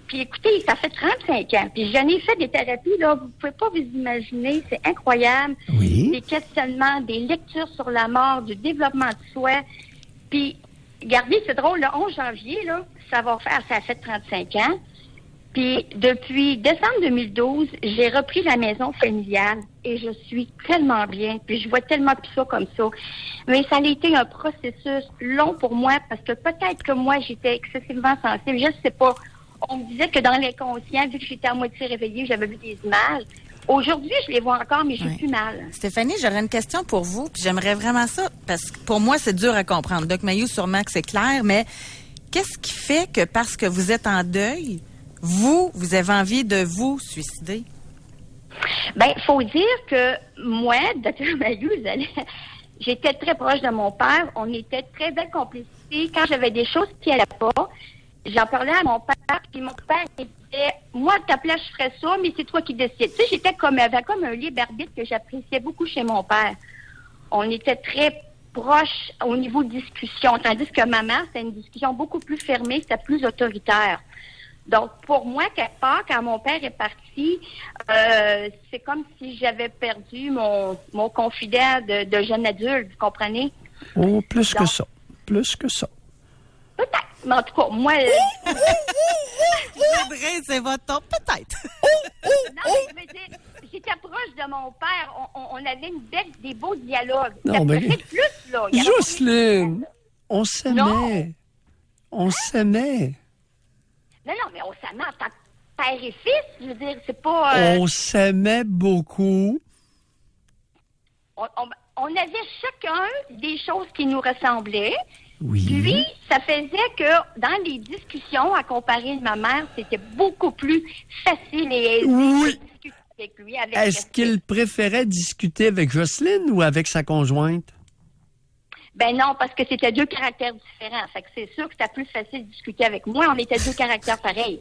Puis écoutez, ça fait 35 ans. Puis j'en ai fait des thérapies, là, vous pouvez pas vous imaginer, c'est incroyable. Oui. Des questionnements, des lectures sur la mort, du développement de soi. Puis, regardez, c'est drôle, le 11 janvier, là, ça a fait 35 ans. Puis depuis décembre 2012, j'ai repris la maison familiale et je suis tellement bien. Puis je vois tellement plus ça comme ça. Mais ça a été un processus long pour moi parce que peut-être que moi, j'étais excessivement sensible. Je ne sais pas. On me disait que dans l'inconscient, vu que j'étais à moitié réveillée, j'avais vu des images. Aujourd'hui, je les vois encore, mais j'ai plus mal. Stéphanie, j'aurais une question pour vous, puis j'aimerais vraiment ça, parce que pour moi, c'est dur à comprendre. Doc Mayou, sûrement que c'est clair, mais qu'est-ce qui fait que parce que vous êtes en deuil, vous avez envie de vous suicider? Bien, il faut dire que moi, Dr Mayou, j'étais très proche de mon père. On était très belle complicité. Quand j'avais des choses qui n'allaient pas, j'en parlais à mon père, puis mon père disait, moi, à ta place, je ferais ça, mais c'est toi qui décides. Tu sais, j'étais comme un libre arbitre que j'appréciais beaucoup chez mon père. On était très proches au niveau de discussion, tandis que ma mère, c'était une discussion beaucoup plus fermée, c'était plus autoritaire. Donc, pour moi, quelque part, quand mon père est parti, c'est comme si j'avais perdu mon confident de jeune adulte, vous comprenez? Oh, plus que ça. Plus que ça. Peut-être. Mais en tout cas, moi... C'est votre ton, peut-être. Non, mais j'étais proche de mon père. On avait des beaux dialogues. Non, mais... plus, là. Jocelyne, on s'aimait. On s'aimait. Non, mais on s'aimait en tant que père et fils. Je veux dire, c'est pas... On s'aimait beaucoup. On avait chacun des choses qui nous ressemblaient. Oui. Puis, ça faisait que dans les discussions, à comparer de ma mère, c'était beaucoup plus facile et aisé de discuter avec lui. Est-ce qu'il préférait discuter avec Jocelyne ou avec sa conjointe? Ben non, parce que c'était 2 caractères différents. Fait que c'est sûr que c'était plus facile de discuter avec moi. On était 2 caractères pareils.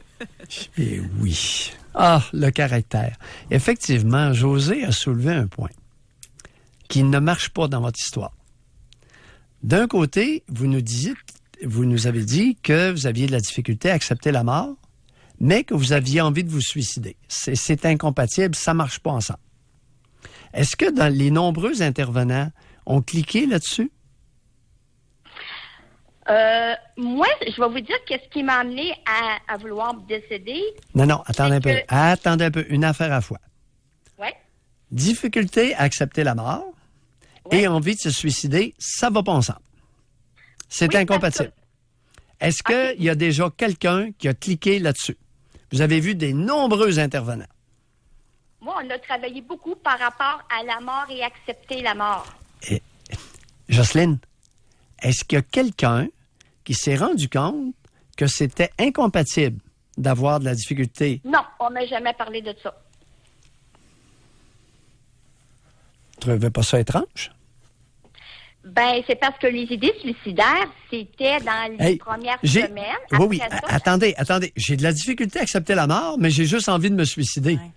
Eh oui. Ah, le caractère. Effectivement, José a soulevé un point qui ne marche pas dans votre histoire. D'un côté, vous nous avez dit que vous aviez de la difficulté à accepter la mort, mais que vous aviez envie de vous suicider. C'est incompatible, ça ne marche pas ensemble. Est-ce que dans les nombreux intervenants ont cliqué là-dessus? Moi, je vais vous dire qu'est-ce qui m'a amené à vouloir me décéder. Non, attendez un peu. Attendez un peu, une affaire à la fois. Oui. Difficulté à accepter la mort et envie de se suicider, ça ne va pas ensemble. C'est incompatible. Est-ce qu'il y a déjà quelqu'un qui a cliqué là-dessus? Vous avez vu des nombreux intervenants. Moi, on a travaillé beaucoup par rapport à la mort et accepter la mort. Jocelyne, est-ce qu'il y a quelqu'un qui s'est rendu compte que c'était incompatible d'avoir de la difficulté? Non, on m'a jamais parlé de ça. Tu trouvais pas ça étrange? Ben, c'est parce que les idées suicidaires, c'était dans les premières semaines. Oui, Après ça, attendez. J'ai de la difficulté à accepter la mort, mais j'ai juste envie de me suicider. Ouais.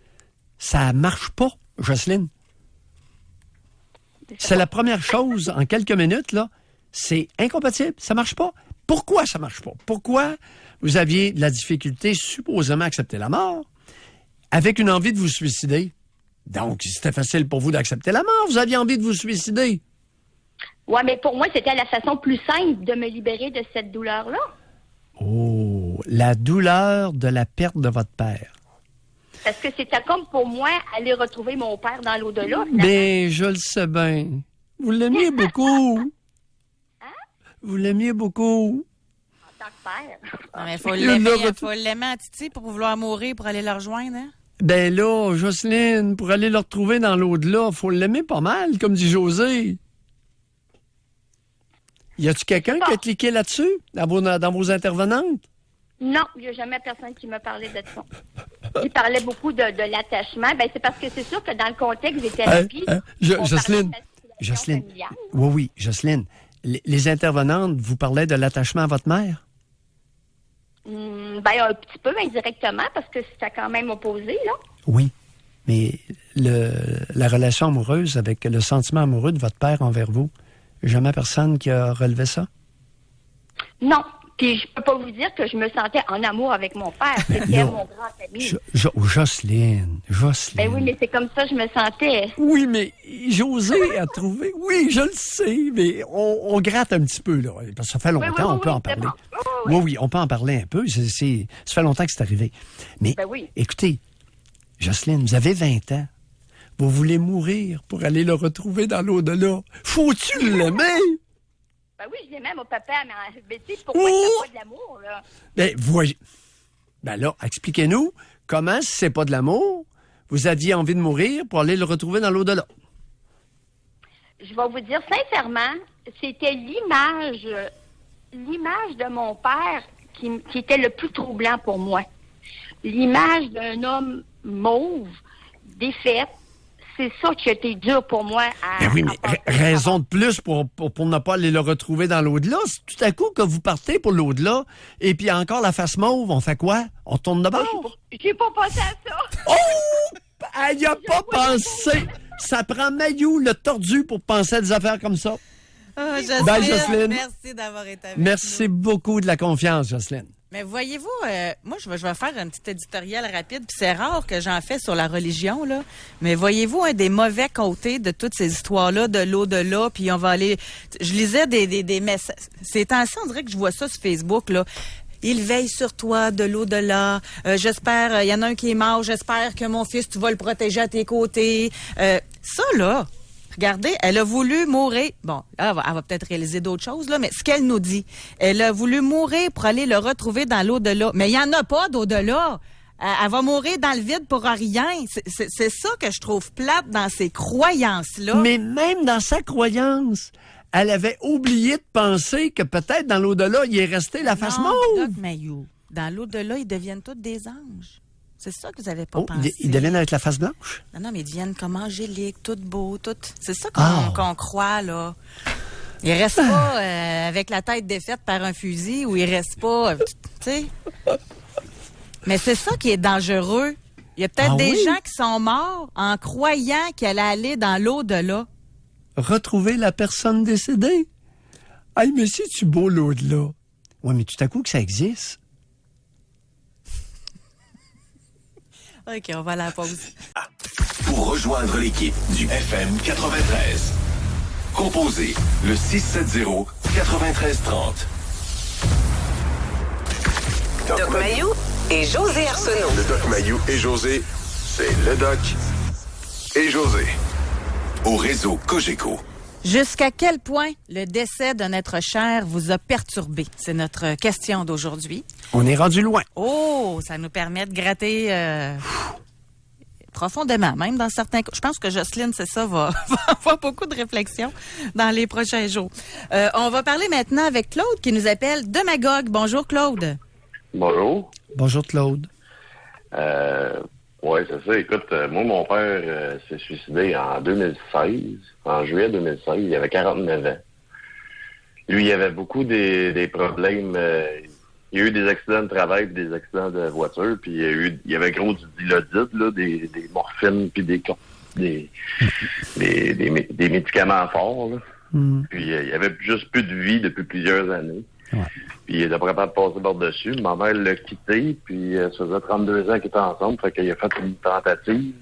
Ça marche pas, Jocelyne. C'est la première chose en quelques minutes, là. C'est incompatible. Ça marche pas. Pourquoi ça marche pas? Pourquoi vous aviez de la difficulté supposément à accepter la mort avec une envie de vous suicider? Donc, c'était facile pour vous d'accepter la mort. Vous aviez envie de vous suicider. Oui, mais pour moi, c'était la façon plus simple de me libérer de cette douleur-là. Oh, la douleur de la perte de votre père. Parce que c'était comme pour moi aller retrouver mon père dans l'au-delà. Mais je le sais bien. Vous l'aimiez beaucoup. Vous l'aimiez beaucoup. En tant que père. Non, mais il faut l'aimer à Titi pour vouloir mourir pour aller le rejoindre, hein? Ben là, Jocelyne, pour aller le retrouver dans l'au-delà, il faut l'aimer pas mal, comme dit José. Y a-tu quelqu'un qui a cliqué là-dessus, dans vos intervenantes? Non, il n'y a jamais personne qui m'a parlé de ça. Il parlait beaucoup de l'attachement. Ben, c'est parce que c'est sûr que dans le contexte des thérapies... Jocelyne. Oui, Jocelyne. Les intervenantes vous parlaient de l'attachement à votre mère? Ben, un petit peu indirectement, parce que c'était quand même opposé, là. Oui, mais la relation amoureuse avec le sentiment amoureux de votre père envers vous, jamais personne qui a relevé ça? Non. Puis je peux pas vous dire que je me sentais en amour avec mon père. C'était mon grand ami. Jocelyne. Ben oui, mais c'est comme ça que je me sentais. Oui, mais José a trouvé... Oui, je le sais, mais on gratte un petit peu, là. Parce que ça fait longtemps, on peut en parler. Bon. Oui, on peut en parler un peu. Ça fait longtemps que c'est arrivé. Mais écoutez, Jocelyne, vous avez 20 ans. Vous voulez mourir pour aller le retrouver dans l'au-delà. Faut-tu l'aimer? Ben oui, je l'aimais, mon papa, mais tu sais, pourquoi c'est pas de l'amour, là? Ben, voyez. Ben là, expliquez-nous comment, si c'est pas de l'amour, vous aviez envie de mourir pour aller le retrouver dans l'au-delà. Je vais vous dire sincèrement, c'était l'image de mon père qui était le plus troublant pour moi. L'image d'un homme mauve, défaite. C'est ça qui a été dur pour moi à... Ben oui, mais raison de plus pour ne pas aller le retrouver dans l'au-delà. C'est tout à coup que vous partez pour l'au-delà, et puis encore la face mauve, on fait quoi? On tourne de bord? J'ai pas pensé à ça. Oh! Elle n'y a pas pensé. Ça prend Mayou, le tordu, pour penser à des affaires comme ça. Jocelyne, Bye, Jocelyne. Merci d'avoir été avec Merci beaucoup de la confiance, Jocelyne. Mais voyez-vous, moi, je vais faire un petit éditorial rapide, puis c'est rare que j'en fais sur la religion, là. Mais voyez-vous, un des mauvais côtés de toutes ces histoires-là, de l'au-delà, puis on va aller... Je lisais des messages... Ces temps-ci, on dirait que je vois ça sur Facebook, là. Il veille sur toi de l'au-delà. J'espère... Il y en a un qui est mort. J'espère que mon fils, tu vas le protéger à tes côtés. Ça, là... Regardez, elle a voulu mourir. Bon, là, elle va peut-être réaliser d'autres choses, là, mais ce qu'elle nous dit, elle a voulu mourir pour aller le retrouver dans l'au-delà. Mais il n'y en a pas d'au-delà. Elle va mourir dans le vide pour rien. C'est ça que je trouve plate dans ces croyances-là. Mais même dans sa croyance, elle avait oublié de penser que peut-être dans l'au-delà, il est resté la face mauve. Doc Mayou, dans l'au-delà, ils deviennent tous des anges. C'est ça que vous n'avez pas pensé. Ils deviennent avec la face blanche? Non, mais ils deviennent comme angéliques, tout beaux, tout. C'est ça qu'on croit, là. Ils restent pas avec la tête défaite par un fusil ou ils restent pas, tu sais. Mais c'est ça qui est dangereux. Il y a peut-être des gens qui sont morts en croyant qu'elle allait aller dans l'au-delà. Retrouver la personne décédée? Hey, mais c'est-tu beau l'au-delà? Oui, mais tout à coup que ça existe. OK, on va à la pause. Pour rejoindre l'équipe du FM 93, composez le 670-9330. Doc Mayou et José Arsenault. Le Doc Mayou et José, c'est le Doc et José. Au réseau Cogeco. Jusqu'à quel point le décès d'un être cher vous a perturbé? C'est notre question d'aujourd'hui. On est rendu loin. Oh, ça nous permet de gratter profondément, même dans certains cas. Je pense que Jocelyne, c'est ça, va avoir beaucoup de réflexions dans les prochains jours. On va parler maintenant avec Claude qui nous appelle de Magog. Bonjour, Claude. Bonjour. Bonjour, Claude. Oui, c'est ça. Écoute, moi, mon père s'est suicidé en 2016, en juillet 2016. Il avait 49 ans. Lui, il avait beaucoup des problèmes. Il y a eu des accidents de travail puis des accidents de voiture, puis il y avait gros du dilodite, là, des morphines puis des médicaments forts. Là. Puis il y avait juste plus de vie depuis plusieurs années. Ouais. Puis il était pas capable de passer par-dessus. Ma mère l'a quitté, puis ça faisait 32 ans qu'ils étaient ensemble, fait qu'il a fait une tentative.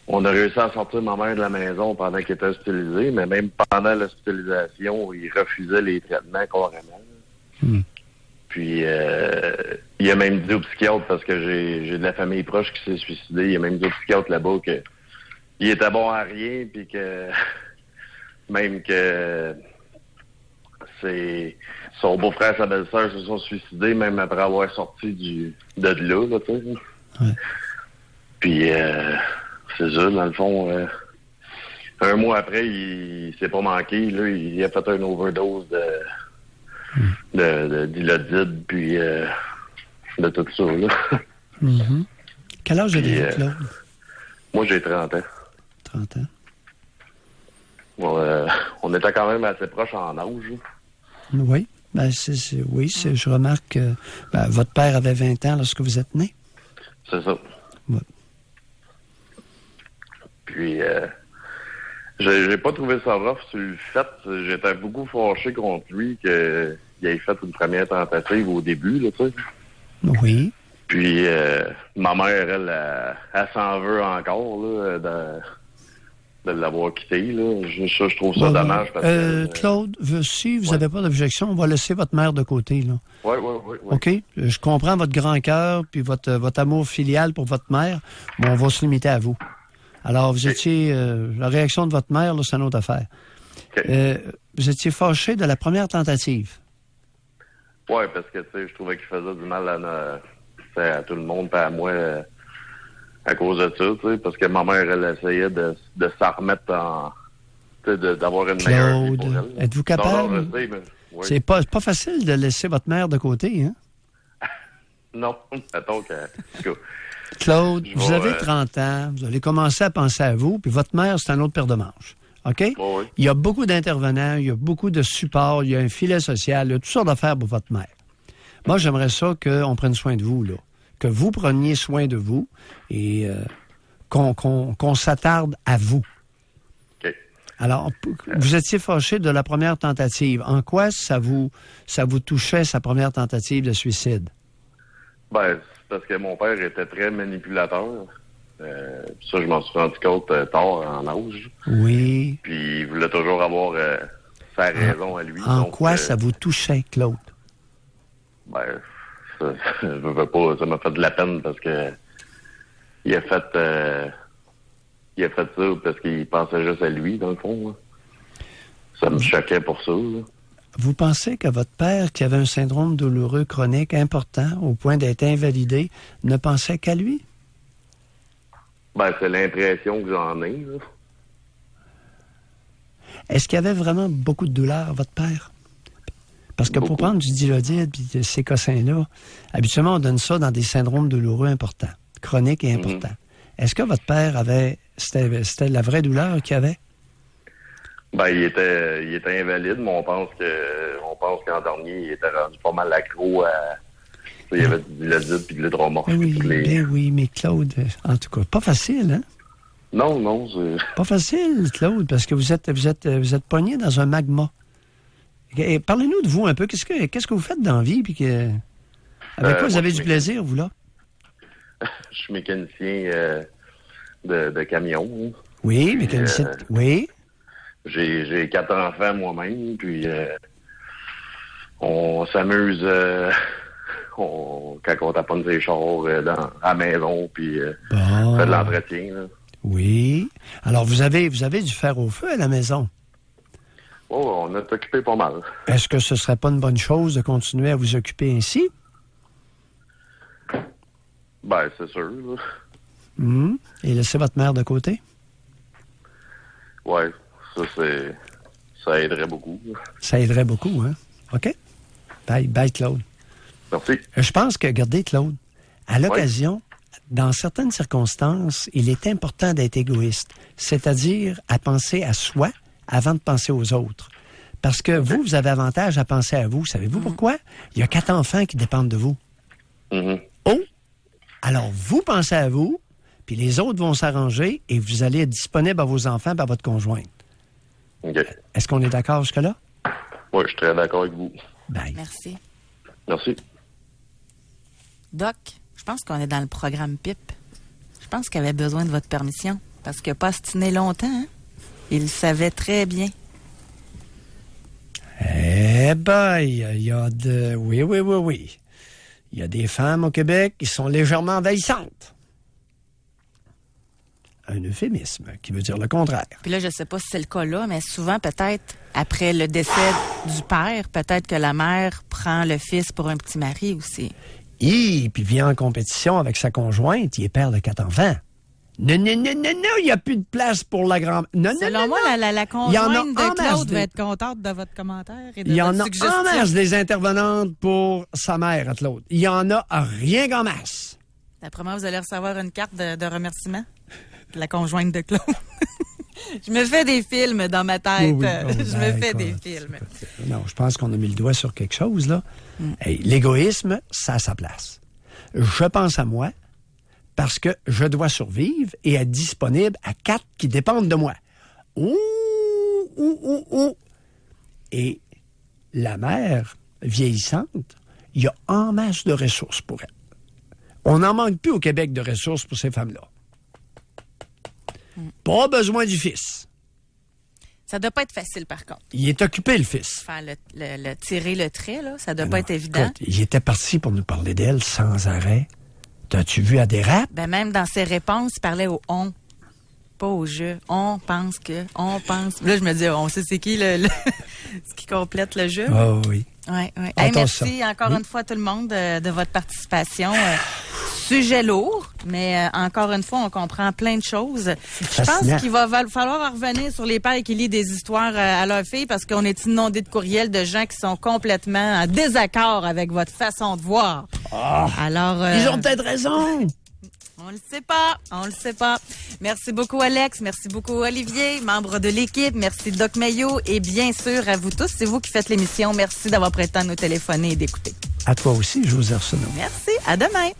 On a réussi à sortir ma mère de la maison pendant qu'elle était hospitalisée, mais même pendant l'hospitalisation, il refusait les traitements carrément. Puis il a même dit au psychiatre, parce que j'ai de la famille proche qui s'est suicidée, il a même dit au psychiatre là-bas que il était bon à rien, puis que même que son beau-frère et sa belle-sœur se sont suicidés même après avoir sorti de là, tu sais. Ouais. Puis c'est ça, dans le fond, un mois après, il s'est pas manqué, là, il a fait une overdose de dilodide, puis de tout ça, là. Mm-hmm. Quel âge avez-vous, Claude? Moi, j'ai 30 ans. 30 ans. Bon, on était quand même assez proches en âge. Oui. Ben, je remarque que votre père avait 20 ans lorsque vous êtes né. C'est ça. Ouais. Puis, j'ai pas trouvé ça rough sur le fait. J'étais beaucoup fâché contre lui qu'il ait fait une première tentative au début, là, tu sais. Oui. Puis, ma mère, elle s'en veut encore, là, de l'avoir quitté, là. Je trouve ça dommage. Parce que, Claude, si vous n'avez pas d'objection, on va laisser votre mère de côté, là. Oui. OK? Je comprends votre grand cœur puis votre amour filial pour votre mère, mais on va se limiter à vous. Alors, vous étiez... la réaction de votre mère, là, c'est une autre affaire. Okay. Vous étiez fâché de la première tentative. Oui, parce que, tu sais, je trouvais qu'il faisait du mal à tout le monde, pas à moi, à cause de ça, tu sais, parce que ma mère, elle essayait de s'en remettre d'avoir une meilleure vie pour elle. Êtes-vous capable? Non, je sais, mais, oui. C'est pas facile de laisser votre mère de côté, hein? Non, mettons que... Claude, vous avez 30 ans, vous allez commencer à penser à vous, puis votre mère, c'est un autre paire de manches. OK? Oui. Il y a beaucoup d'intervenants, il y a beaucoup de support, il y a un filet social, il y a toutes sortes d'affaires pour votre mère. Moi, j'aimerais ça qu'on prenne soin de vous, là. Que vous preniez soin de vous et qu'on s'attarde à vous. OK. Alors, vous étiez fâché de la première tentative. En quoi ça vous touchait, sa première tentative de suicide? Ben, c'est parce que mon père était très manipulateur. Ça, je m'en suis rendu compte tard en âge. Oui. Puis il voulait toujours avoir sa raison à lui. En donc, quoi ça vous touchait, Claude? Ben, je veux pas, ça m'a fait de la peine parce que il a fait ça parce qu'il pensait juste à lui, dans le fond. Là. Ça me choquait pour ça. Là. Vous pensez que votre père, qui avait un syndrome douloureux chronique important, au point d'être invalidé, ne pensait qu'à lui? Ben, c'est l'impression que j'en ai. Là. Est-ce qu'il y avait vraiment beaucoup de douleur, votre père? Parce que pour prendre du dilodide et ces cossins-là, habituellement, on donne ça dans des syndromes douloureux importants, chroniques et importants. Est-ce que votre père avait... C'était la vraie douleur qu'il avait? Ben, il était invalide, mais on pense qu'en dernier, il était rendu pas mal accro à... Il y avait du dilodide puis de l'hydromorphine. Oui, mais Claude, en tout cas, pas facile, hein? Non, c'est... Pas facile, Claude, parce que vous êtes pogné dans un magma. Et parlez-nous de vous un peu. Qu'est-ce que vous faites dans la vie? Puis avec quoi vous avez du plaisir, vous, là? Je suis mécanicien de camion. Oui, mécanicien. Oui. J'ai 4 enfants moi-même, puis on s'amuse quand on taponne ses chars à la maison, puis on fait de l'entretien. Là. Oui. Alors, vous avez du fer au feu à la maison? Oh, on est occupé pas mal. Est-ce que ce serait pas une bonne chose de continuer à vous occuper ainsi? Ben, c'est sûr. Là. Et laisser votre mère de côté? Oui, ça aiderait beaucoup. Ça aiderait beaucoup, hein? OK. Bye, Claude. Merci. Je pense que, regardez, Claude, à l'occasion, dans certaines circonstances, il est important d'être égoïste, c'est-à-dire à penser à soi avant de penser aux autres. Parce que vous avez avantage à penser à vous. Savez-vous pourquoi? Il y a 4 enfants qui dépendent de vous. Oh! Alors, vous pensez à vous, puis les autres vont s'arranger et vous allez être disponible à vos enfants et à votre conjointe. OK. Est-ce qu'on est d'accord jusque-là? Oui, je suis très d'accord avec vous. Bye. Merci. Merci. Doc, je pense qu'on est dans le programme PIP. Je pense qu'il avait besoin de votre permission parce qu'il n'a pas ostiné longtemps. Hein? Il le savait très bien. Eh ben, il y a de... Oui. Il y a des femmes au Québec qui sont légèrement envahissantes. Un euphémisme qui veut dire le contraire. Puis là, je sais pas si c'est le cas là, mais souvent, peut-être, après le décès du père, peut-être que la mère prend le fils pour un petit mari aussi. Puis vient en compétition avec sa conjointe, il est père de 4 enfants. Non, il n'y a plus de place pour la grand... Selon moi, la conjointe de Claude va être contente de votre commentaire et de votre suggestion. Il y en a en masse des intervenantes pour sa mère, à Claude. Il y en a rien qu'en masse. D'après moi, vous allez recevoir une carte de remerciement de la conjointe de Claude. Je me fais des films dans ma tête. Oui. Je me fais des films. Non, je pense qu'on a mis le doigt sur quelque chose, là. Hey, l'égoïsme, ça a sa place. Je pense à moi parce que je dois survivre et être disponible à 4 qui dépendent de moi. Et la mère vieillissante, il y a en masse de ressources pour elle. On n'en manque plus au Québec de ressources pour ces femmes-là. Pas besoin du fils. Ça doit pas être facile, par contre. Il est occupé, le fils. Faire tirer le trait, là, ça doit pas être évident. Écoute, il était parti pour nous parler d'elle sans arrêt. T'as-tu vu à des raps? Ben même dans ses réponses, il parlait au « on », pas au « je ». On pense que, on pense... Là, je me dis, on sait c'est qui ce qui complète le jeu. Oh oui. Oui. Hey, merci encore une fois à tout le monde de votre participation. Sujet lourd, mais encore une fois, on comprend plein de choses. Je pense qu'il va falloir revenir sur les pères qui lisent des histoires à leurs filles parce qu'on est inondé de courriels de gens qui sont complètement en désaccord avec votre façon de voir. Alors, ils ont peut-être raison. On le sait pas. Merci beaucoup, Alex. Merci beaucoup, Olivier, membre de l'équipe. Merci, Doc Mayo. Et bien sûr, à vous tous, c'est vous qui faites l'émission. Merci d'avoir pris le temps de nous téléphoner et d'écouter. À toi aussi, José Arsenault. Merci. À demain.